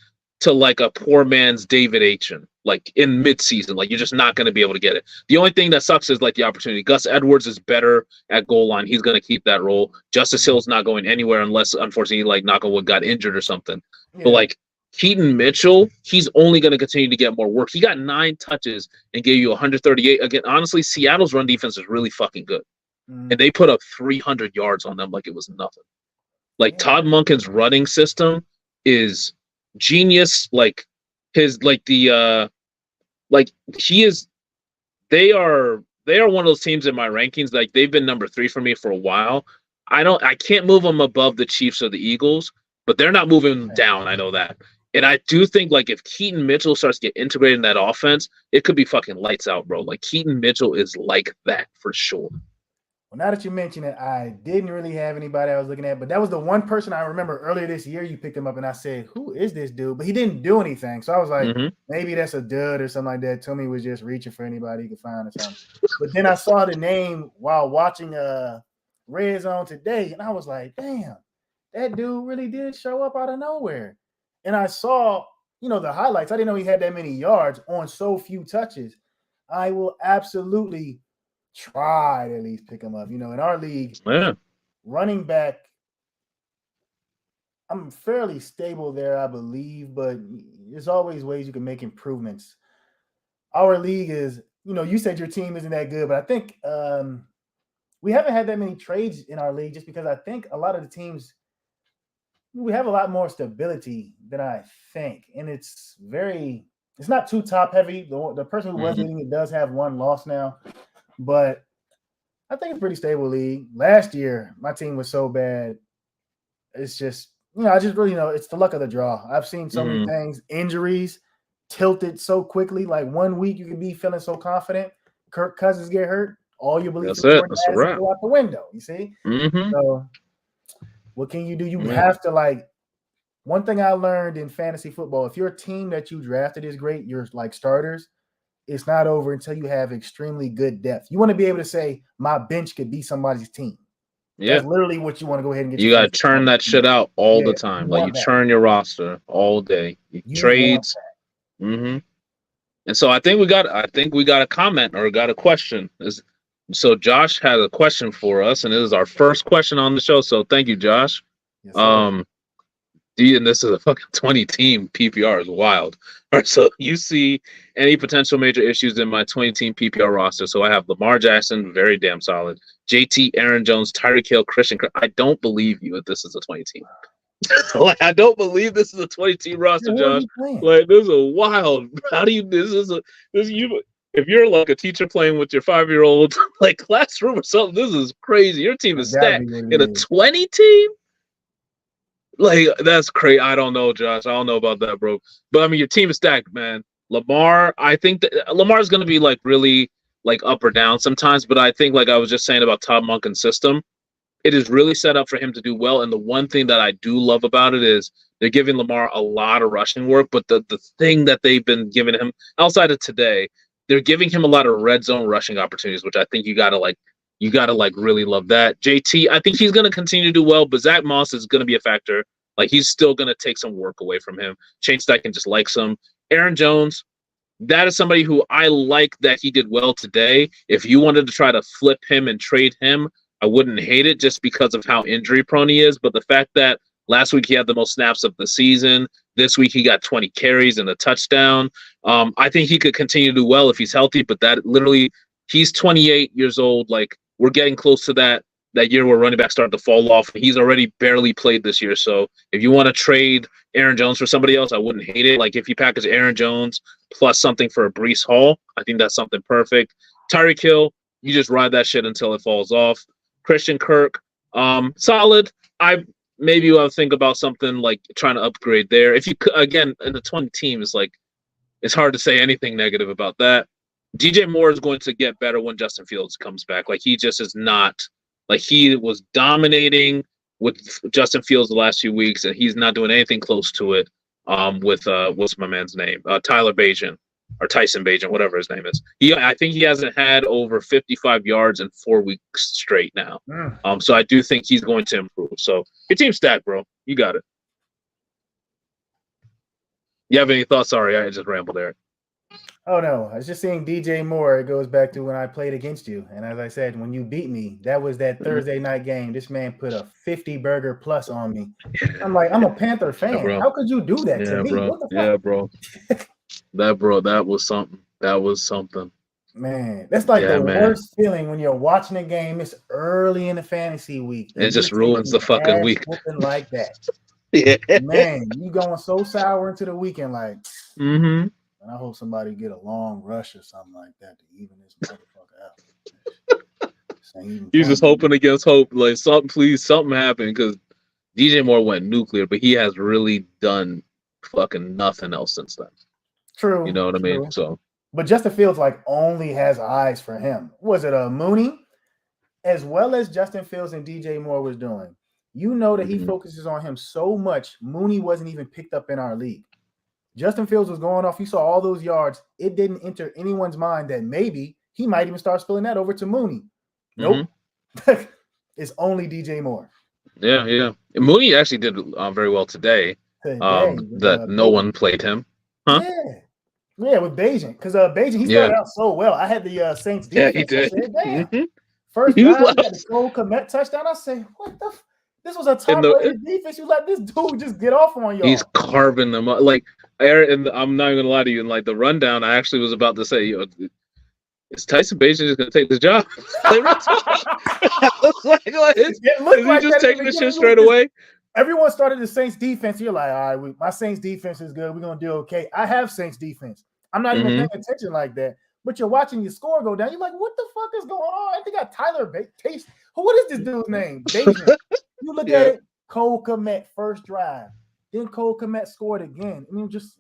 to like a poor man's David Aitchen, like in midseason. Like, you're just not going to be able to get it. The only thing that sucks is like the opportunity. Gus Edwards is better at goal line. He's going to keep that role. Justice Hill's not going anywhere unless, unfortunately, like knock on wood, got injured or something. Yeah. But like Keaton Mitchell, he's only going to continue to get more work. He got 9 touches and gave you 138. Again, honestly, Seattle's run defense is really fucking good. And they put up 300 yards on them like it was nothing. Like Todd Monken's running system is genius. Like his they are one of those teams in my rankings. Like, they've been number 3 for me for a while. I can't move them above the Chiefs or the Eagles, but they're not moving down. I know that. And I do think, like, if Keaton Mitchell starts to get integrated in that offense, it could be fucking lights out, bro. Like, Keaton Mitchell is like that for sure. Well, now that you mention it, I didn't really have anybody I was looking at, but that was the one person I remember earlier this year. You picked him up, and I said, "Who is this dude?" But he didn't do anything, so I was like, maybe that's a dud or something like that. Toomey was just reaching for anybody he could find or something. But then I saw the name while watching Red Zone today, and I was like, "Damn, that dude really did show up out of nowhere." And I saw, the highlights. I didn't know he had that many yards on so few touches. I will absolutely try to at least pick him up. In our league, running back, I'm fairly stable there, I believe, but there's always ways you can make improvements. Our league is, you said your team isn't that good, but I think we haven't had that many trades in our league just because I think a lot of the teams, we have a lot more stability than I think. And it's not too top heavy. The person who was leading it does have 1 loss now. But I think it's a pretty stable league. Last year, my team was so bad. It's just, I just really it's the luck of the draw. I've seen so many things, injuries tilted so quickly. Like 1 week, you can be feeling so confident. Kirk Cousins get hurt. All your beliefs go out the window, you see? So what can you do? You have to, one thing I learned in fantasy football, if your team that you drafted is great, you're like starters, it's not over until you have extremely good depth. You want to be able to say, my bench could be somebody's team. Yeah. That's literally what you want to go ahead and get. You got to churn that shit out all the time. Like, you churn your roster all day. You trades. And so I think we got a comment or got a question. So Josh had a question for us, and it is our first question on the show. So thank you, Josh. Yes, and this is a fucking 20-team PPR is wild. All right, so you see any potential major issues in my 20-team PPR roster? So I have Lamar Jackson, very damn solid. JT, Aaron Jones, Tyreek Hill, Christian. I don't believe you that this is a 20-team. I don't believe this is a 20-team roster, Josh. Like, this is a wild. How do you? If you're like a teacher playing with your 5-year-old like classroom or something, this is crazy. Your team is stacked in a 20-team. Like, that's crazy. I don't know, Josh. I don't know about that, bro. But I mean, your team is stacked, man. Lamar, I think that Lamar is going to be like really like up or down sometimes. But I think, like I was just saying about Todd Monken's system, it is really set up for him to do well. And the one thing that I do love about it is they're giving Lamar a lot of rushing work. But the thing that they've been giving him outside of today, they're giving him a lot of red zone rushing opportunities, which I think you gotta really love that. JT, I think he's gonna continue to do well, but Zach Moss is gonna be a factor. Like he's still gonna take some work away from him. Shane Steichen just likes him. Aaron Jones, that is somebody who I like that he did well today. If you wanted to try to flip him and trade him, I wouldn't hate it just because of how injury prone he is. But the fact that last week he had the most snaps of the season, this week he got 20 carries and a touchdown. I think he could continue to do well if he's healthy, but that literally, he's 28 years old. Like we're getting close to that year where running backs start to fall off. He's already barely played this year. So if you want to trade Aaron Jones for somebody else, I wouldn't hate it. Like if you package Aaron Jones plus something for a Breece Hall, I think that's something perfect. Tyreek Hill, you just ride that shit until it falls off. Christian Kirk, solid. Maybe I'll think about something like trying to upgrade there. If you could, again, in the 20 team, it's hard to say anything negative about that. DJ Moore is going to get better when Justin Fields comes back. Like he just is not, like he was dominating with Justin Fields the last few weeks, and he's not doing anything close to it. With what's my man's name? Tyler Bajan. Or Tyson Bajan, whatever his name is. I think he hasn't had over 55 yards in 4 weeks straight now. So I do think he's going to improve. So your team's stacked, bro. You got it. You have any thoughts? Sorry, I just rambled there. Oh, no. I was just saying DJ Moore. It goes back to when I played against you. And as I said, when you beat me, that was that Thursday night game. This man put a 50-burger plus on me. I'm like, I'm a Panther fan. How could you do that to me? Bro. What the fuck? Yeah, bro. That was something. That was something. Man, that's like the worst feeling when you're watching a game. It's early in the fantasy week. It just ruins the fucking week. Like that. Yeah. Man, you going so sour into the weekend, like. And I hope somebody get a long rush or something like that to even this motherfucker out. He's just hoping against hope. Like something happened because DJ Moore went nuclear, but he has really done fucking nothing else since then. True. You know what I mean? So, but Justin Fields only has eyes for him. Was it a Mooney? As well as Justin Fields and DJ Moore was doing. You know that he focuses on him so much. Mooney wasn't even picked up in our league. Justin Fields was going off. He saw all those yards. It didn't enter anyone's mind that maybe he might even start spilling that over to Mooney. Nope. It's only DJ Moore. Yeah. And Mooney actually did very well today. That no one played him. Huh? Yeah, with Bajan. Because Bajan, he started out so well. I had the Saints defense. Yeah, he did. I said, First drive, he got the Cole Kmet touchdown. I say, what the this was a top-rated defense. You let this dude just get off on y'all. He's carving them up. Like, and I'm not even gonna lie to you. In like the rundown, I actually was about to say, is Tyson Bajan just gonna take this job? Is he just taking the shit straight away? Everyone started the Saints defense. You're like, all right, my Saints defense is good. We're gonna do okay. I have Saints defense. I'm not even paying attention like that. But you're watching your score go down. You're like, what the fuck is going on? I think I got Tyler Taste. What is this dude's name? Bajan. You look at it, Cole Kmet first drive. Then Cole Kmet scored again. I mean, just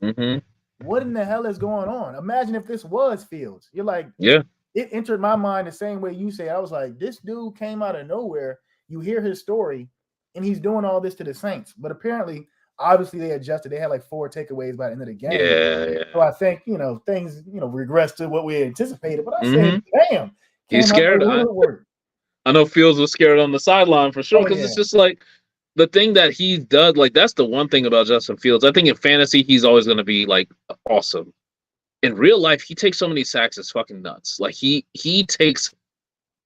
what in the hell is going on? Imagine if this was Fields. You're like, it entered my mind the same way you say. I was like, this dude came out of nowhere. You hear his story, and he's doing all this to the Saints. But apparently, obviously, they adjusted. They had like 4 takeaways by the end of the game. Yeah. So I think, things, regressed to what we anticipated. But I said, damn. He's scared. I know Fields was scared on the sideline for sure because it's just like the thing that he does. Like, that's the one thing about Justin Fields. I think in fantasy, he's always going to be like awesome. In real life, he takes so many sacks, it's fucking nuts. Like, he takes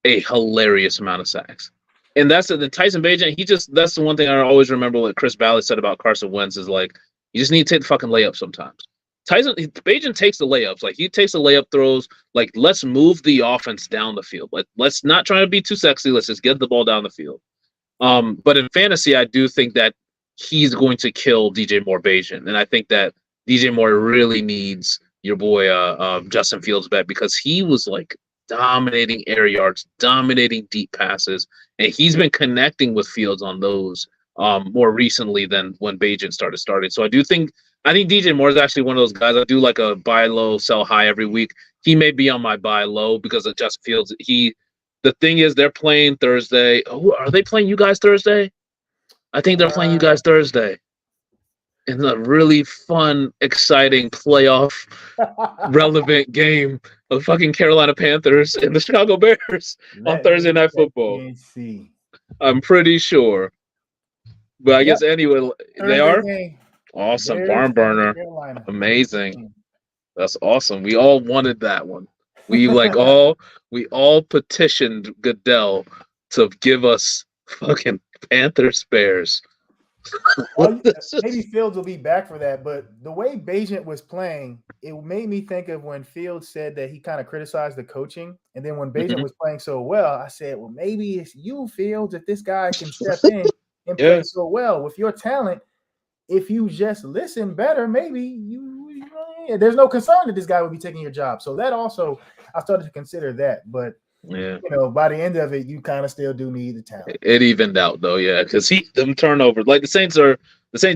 a hilarious amount of sacks. And that's the Tyson Bajan. That's the one thing I always remember what Chris Ballard said about Carson Wentz is like, you just need to take the fucking layup sometimes. Bajan takes the layups. Like, he takes the layup throws. Like, let's move the offense down the field. Like, let's not try to be too sexy. Let's just get the ball down the field. But in fantasy, I do think that he's going to kill DJ Moore Bajan. And I think that DJ Moore really needs your boy Justin Fields back because he was like dominating air yards, dominating deep passes, and he's been connecting with Fields on those more recently than when Bajan started. So I think DJ Moore is actually one of those guys. I do like a buy low, sell high every week. he may be on my buy low because of Justin Fields. The thing is, they're playing Thursday. Oh, are they playing you guys Thursday? I think they're playing you guys Thursday. In a really fun, exciting playoff relevant game of fucking Carolina Panthers and the Chicago Bears on Thursday Night Football. See. I'm pretty sure. But I guess anyway, they are game. awesome. Barn burner. Amazing. That's awesome. We all wanted that one. We all petitioned Goodell to give us fucking Panthers Bears. Well, maybe Fields will be back for that, but the way Bagent was playing, it made me think of when Fields said that he kind of criticized the coaching, and then when Bagent was playing so well, I said, well, maybe it's you, Fields, if this guy can step in and play so well with your talent. If you just listen better, maybe there's no concern that this guy would be taking your job. So that also, I started to consider that, but by the end of it, you kind of still do need the talent. It evened out though, because them turnovers, like the Saints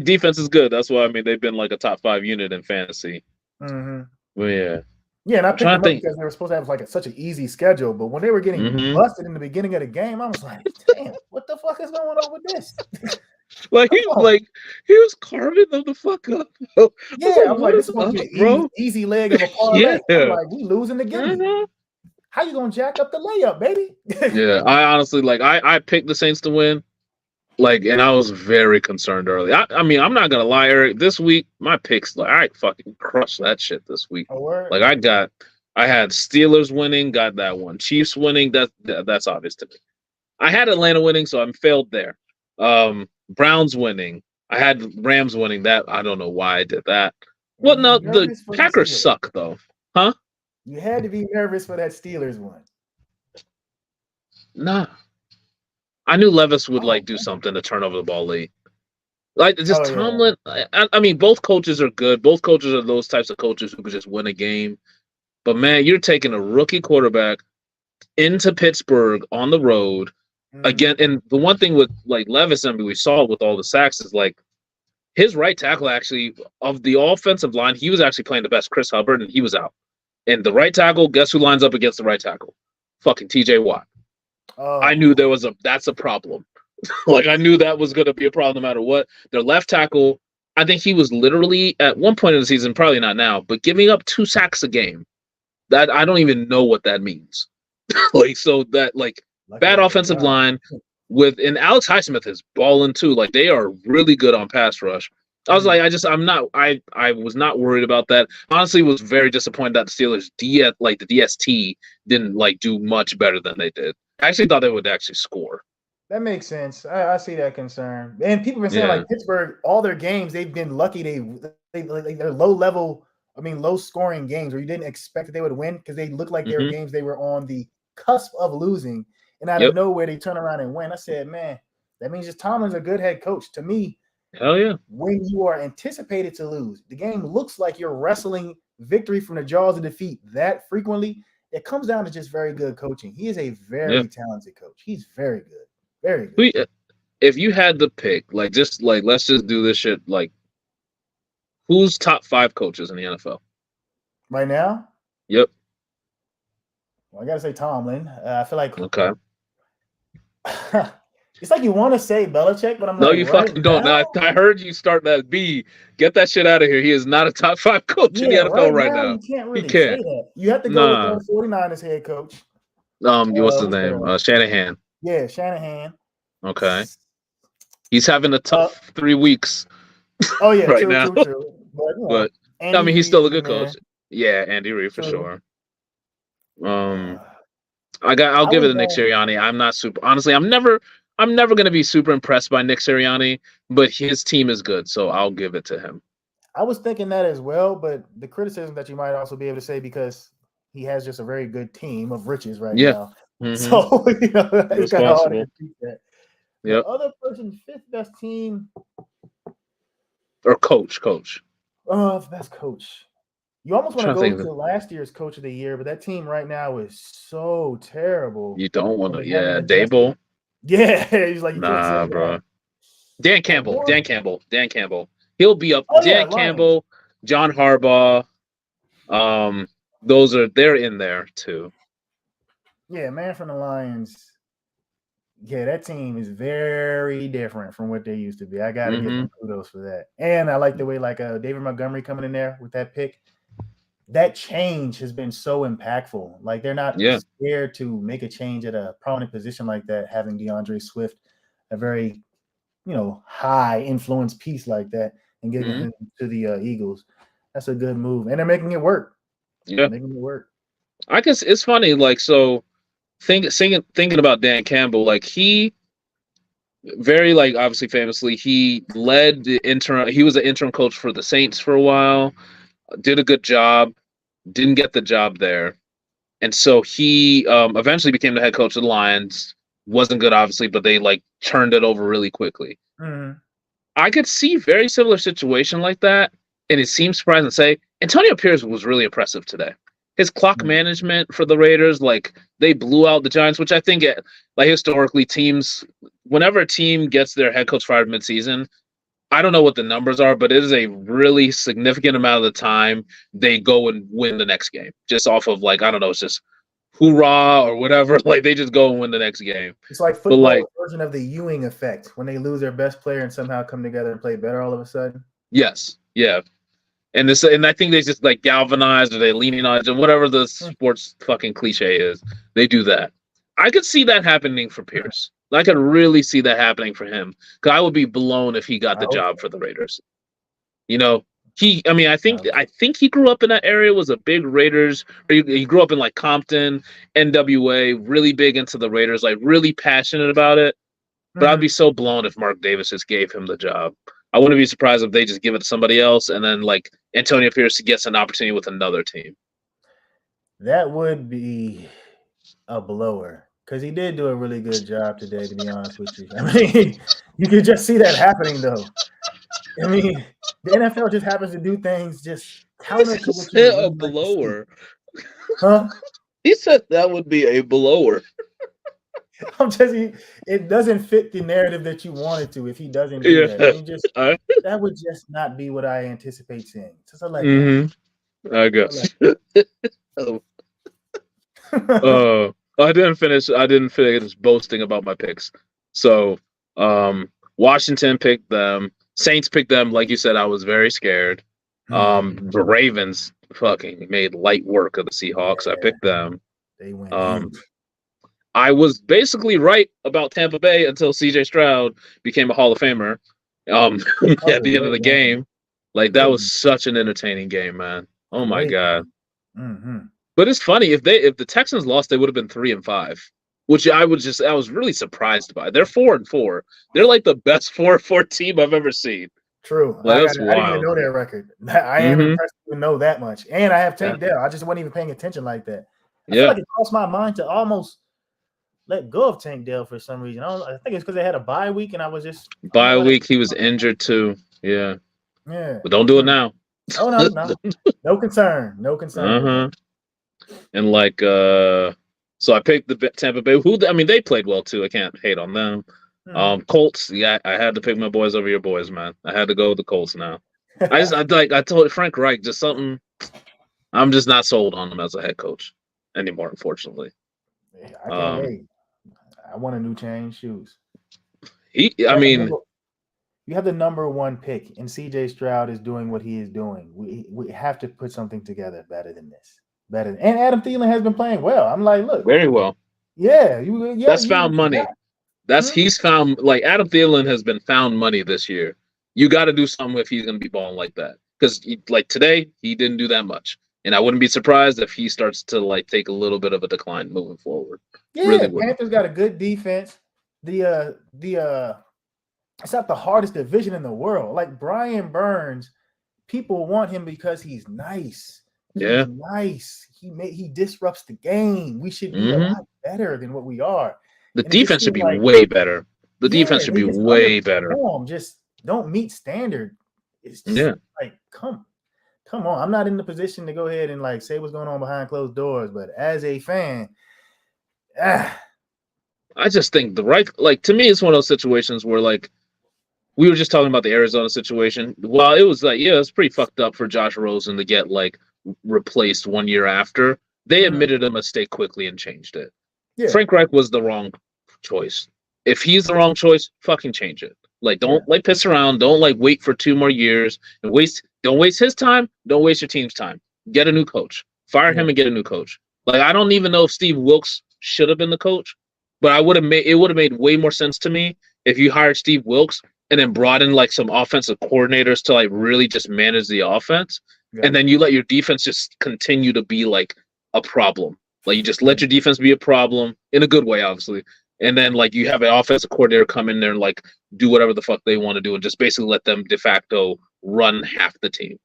defense is good. That's why they've been like a top 5 unit in fantasy. Mm-hmm. Well, and I picked them up because they were supposed to have like such an easy schedule, but when they were getting busted in the beginning of the game, I was like, damn, what the fuck is going on with this? He was carving them the fuck up. I'm like, this is supposed to be an easy leg of a parlay. I'm like, we losing the game. How you gonna jack up the layup, baby? I honestly I picked the Saints to win, and I was very concerned early. I mean, I'm not gonna lie, Eric. This week, my picks, I fucking crushed that shit this week. I had Steelers winning, got that one. Chiefs winning, that's obvious to me. I had Atlanta winning, so I'm failed there. Browns winning. I had Rams winning. That I don't know why I did that. Well, no, the Packers suck though, huh? You had to be nervous for that Steelers one. Nah, I knew Levis would do something to turn over the ball late. Tomlin. I mean, both coaches are good. Both coaches are those types of coaches who could just win a game. But man, you're taking a rookie quarterback into Pittsburgh on the road. Again, and the one thing with Levis, we saw with all the sacks is his right tackle actually of the offensive line, he was actually playing the best, Chris Hubbard, and he was out. And the right tackle, guess who lines up against the right tackle? Fucking TJ Watt. I knew that's a problem. I knew that was going to be a problem no matter what. Their left tackle, I think he was literally at one point in the season, probably not now, but giving up 2 sacks a game. That I don't even know what that means. Bad offensive line and Alex Highsmith is balling too. They are really good on pass rush. I was I was not worried about that. Honestly, was very disappointed that the Steelers the DST didn't do much better than they did. I actually thought they would actually score. That makes sense. I see that concern. And people have been saying Pittsburgh, all their games, they've been lucky they're low scoring games where you didn't expect that they would win because they looked like they were games they were on the cusp of losing. And out of nowhere, they turn around and win. I said, man, that means just Tomlin's a good head coach. To me, hell yeah. When you are anticipated to lose, the game looks like you're wrestling victory from the jaws of defeat that frequently. It comes down to just very good coaching. He is a very talented coach. He's very good. Very good. If you had the pick, let's just do this shit. Who's top 5 coaches in the NFL? Right now? Yep. Well, I got to say Tomlin. I feel like... Okay. It's like you want to say Belichick, but I'm no, you fucking don't. I heard you start that B. Get that shit out of here. He is not a top 5 coach in the NFL right now. You can't really say that. You have to go with the 49ers head coach. What's his name? Shanahan. Yeah, Shanahan. Okay. He's having a tough 3 weeks. Oh yeah, right true, now. True. But he's still a good coach. Yeah, Andy Reid for sure. I'll give it to Nick Sirianni. I'm not super. Honestly, I'm never going to be super impressed by Nick Sirianni, but his team is good, so I'll give it to him. I was thinking that as well, but the criticism that you might also be able to say because he has just a very good team of riches right now. Mm-hmm. So it's kind of hard to beat that. The other person, 5th best team or coach. Best coach. You almost want to go to last year's coach of the year, but that team right now is so terrible. You don't want to, Dable. Yeah, he's like, nah, bro. Dan Campbell. He'll be up. Dan Campbell, John Harbaugh. they're in there too. Yeah, man from the Lions. Yeah, that team is very different from what they used to be. I got to give them kudos for that. And I like the way David Montgomery coming in there with that pick. That change has been so impactful. Like they're not scared to make a change at a prominent position like that, having DeAndre Swift, a very, high influence piece like that, and giving him to the Eagles. That's a good move. And they're making it work. Yeah. Making it work. I guess it's funny, thinking about Dan Campbell, he very obviously famously he led the interim. He was an interim coach for the Saints for a while, did a good job, didn't get the job there, and so he eventually became the head coach of the Lions. Wasn't good, obviously, but they turned it over really quickly. Mm-hmm. I could see very similar situation like that, and it seems surprising to say Antonio Pierce was really impressive today. His clock management for the Raiders, they blew out the Giants, which I think, historically, teams, whenever a team gets their head coach fired midseason, I don't know what the numbers are, but it is a really significant amount of the time they go and win the next game, just off of I don't know, it's just hoorah or whatever. They just go and win the next game. It's like football version of the Ewing effect when they lose their best player and somehow come together and play better all of a sudden. Yes, yeah. And I think they just galvanize or they leonize or whatever the sports fucking cliche is. They do that. I could see that happening for Pierce. I could really see that happening for him. Because I would be blown if he got the job for the Raiders. I think he grew up in that area, was a big Raiders. He grew up in Compton, NWA, really big into the Raiders, really passionate about it. But I'd be so blown if Mark Davis just gave him the job. I wouldn't be surprised if they just give it to somebody else and then Antonio Pierce gets an opportunity with another team. That would be a blower because he did do a really good job today, to be honest with you. You could just see that happening, though. The NFL just happens to do things just counter to what you a blower. Huh? He said that would be a blower. It doesn't fit the narrative that you wanted to if he doesn't do that. That would just not be what I anticipate seeing. Just I guess. I didn't finish boasting about my picks. So Washington picked them. Saints picked them. Like you said, I was very scared. The Ravens fucking made light work of the Seahawks. I picked them. They went I was basically right about Tampa Bay until CJ Stroud became a Hall of Famer at the end of the game. That was such an entertaining game, man. Oh my God. But it's funny, if the Texans lost, they would have been 3-5, which I was really surprised by. They're 4-4. They're the best 4-4 team I've ever seen. True. I didn't even know their record. I am impressed to know that much. And I have Tank Dell. I just wasn't even paying attention like that. I feel like it crossed my mind to almost let go of Tank Dell for some reason. I think it's because they had a bye week and I was just bye week. He was injured too. Yeah. But don't do it now. Oh no. No concern. And so I picked the Tampa Bay. They played well too. I can't hate on them. Colts. Yeah, I had to pick my boys over your boys, man. I had to go with the Colts now. I told Frank Reich just something. I'm just not sold on him as a head coach anymore, unfortunately. Yeah, I can't wait. I want a new change shoes. You have the number one pick, and CJ Stroud is doing what he is doing. We have to put something together better than this. And Adam Thielen has been playing well. I'm look, very well. Yeah, that's found money. He's found Adam Thielen has been found money this year. You got to do something if he's going to be balling like that. Because today he didn't do that much, and I wouldn't be surprised if he starts to take a little bit of a decline moving forward. Yeah, really Panthers got a good defense. It's not the hardest division in the world. Brian Burns, people want him because he's nice. He's nice. He disrupts the game. We should be a lot better than what we are. The defense should be way better. The defense should be way better. Just don't meet standard. It's just come on. I'm not in the position to go ahead and say what's going on behind closed doors, but as a fan, I just think to me, it's one of those situations where we were just talking about the Arizona situation. Well, it was it's pretty fucked up for Josh Rosen to get replaced 1 year after. They admitted a mistake quickly and changed it. Yeah. Frank Reich was the wrong choice. If he's the wrong choice, fucking change it. Like, don't like piss around. Don't like wait for 2 more years and don't waste his time. Don't waste your team's time. Get a new coach. Fire him and get a new coach. Like, I don't even know if Steve Wilkes should have been the coach, but it would have made way more sense to me if you hired Steve Wilkes and then brought in like some offensive coordinators to like really just manage the offense. And then you let your defense just continue to be like a problem. Like, you just let your defense be a problem in a good way, obviously. And then like you have an offensive coordinator come in there and like do whatever the fuck they want to do and just basically let them de facto run half the team.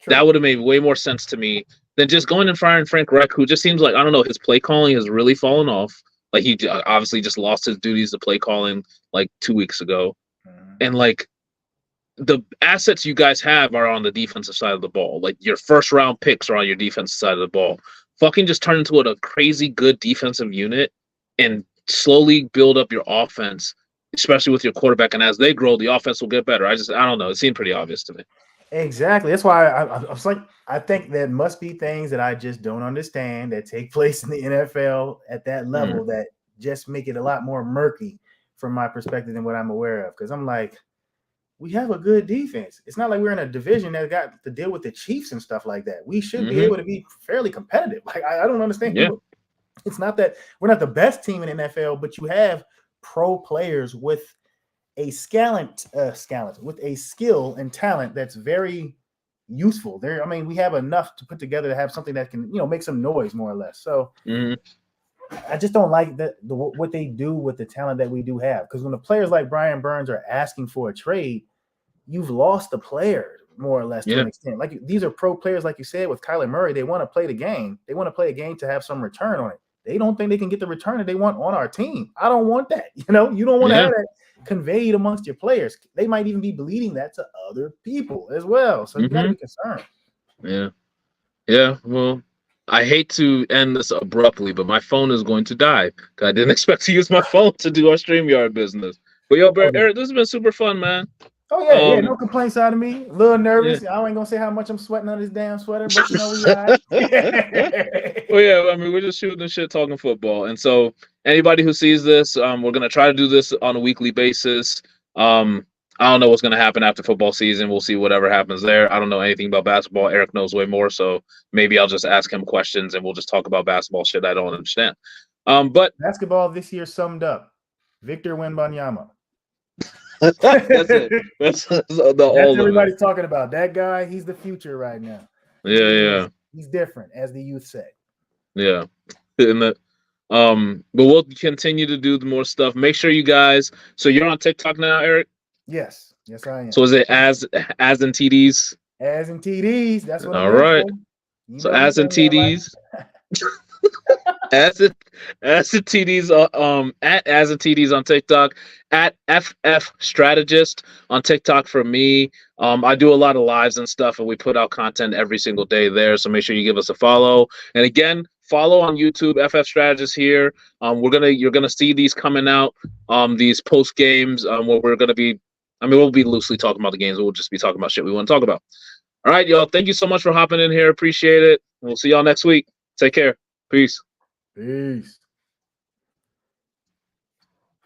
Sure. That would have made way more sense to me than just going and firing Frank Reich, who just seems like, I don't know, his play calling has really fallen off. Like, he obviously just lost his duties to play calling like 2 weeks ago. And like, the assets you guys have are on the defensive side of the ball. Like, your first round picks are on your defensive side of the ball. Fucking just turn into a crazy good defensive unit and slowly build up your offense, especially with your quarterback. And as they grow, the offense will get better. I don't know. It seemed pretty obvious to me. Exactly. That's why I was like, I think there must be things that I just don't understand that take place in the NFL at that level that just make it a lot more murky from my perspective than what I'm aware of. Because I'm like, we have a good defense. It's not like we're in a division that got to deal with the Chiefs and stuff like that. We should be able to be fairly competitive. Like, I don't understand. Yeah. It's not that we're not the best team in the NFL, but you have pro players with a skill and talent that's very useful. I mean, we have enough to put together to have something that can, make some noise more or less. So I just don't like what they do with the talent that we do have. Because when the players like Brian Burns are asking for a trade, you've lost the player more or less to an extent. Like, these are pro players, like you said, with Kyler Murray. They want to play the game. They want to play a game to have some return on it. They don't think they can get the return that they want on our team. I don't want that. You don't want to have that conveyed amongst your players. They might even be bleeding that to other people as well. So you got to be concerned. Yeah. Yeah. Well, I hate to end this abruptly, but my phone is going to die because I didn't expect to use my phone to do our StreamYard business. But yo, Eric, this has been super fun, man. Oh yeah, no complaints out of me. A little nervous. Yeah. I ain't gonna say how much I'm sweating on this damn sweater, but we got it. Well, yeah, I mean, we're just shooting the shit, talking football, and so anybody who sees this, we're gonna try to do this on a weekly basis. I don't know what's gonna happen after football season. We'll see whatever happens there. I don't know anything about basketball. Eric knows way more, so maybe I'll just ask him questions and we'll just talk about basketball shit I don't understand. But basketball this year summed up: Victor Wembanyama. That's it. That's everybody's talking about. That guy, he's the future right now. Yeah. He's different, as the youth say. Yeah. But we'll continue to do more stuff. Make sure you guys. So you're on TikTok now, Eric? Yes, I am. So is it as in TDs? As in TDs. That's what. All right. So as in TDs. As in TDs at as in TDs on TikTok, at FFStrategist on TikTok for me. I do a lot of lives and stuff, and we put out content every single day there. So make sure you give us a follow. And again, follow on YouTube, FFStrategist here. You're gonna see these coming out, these post games, where we'll be loosely talking about the games. We'll just be talking about shit we want to talk about. All right, y'all. Thank you so much for hopping in here. Appreciate it. We'll see y'all next week. Take care. Peace.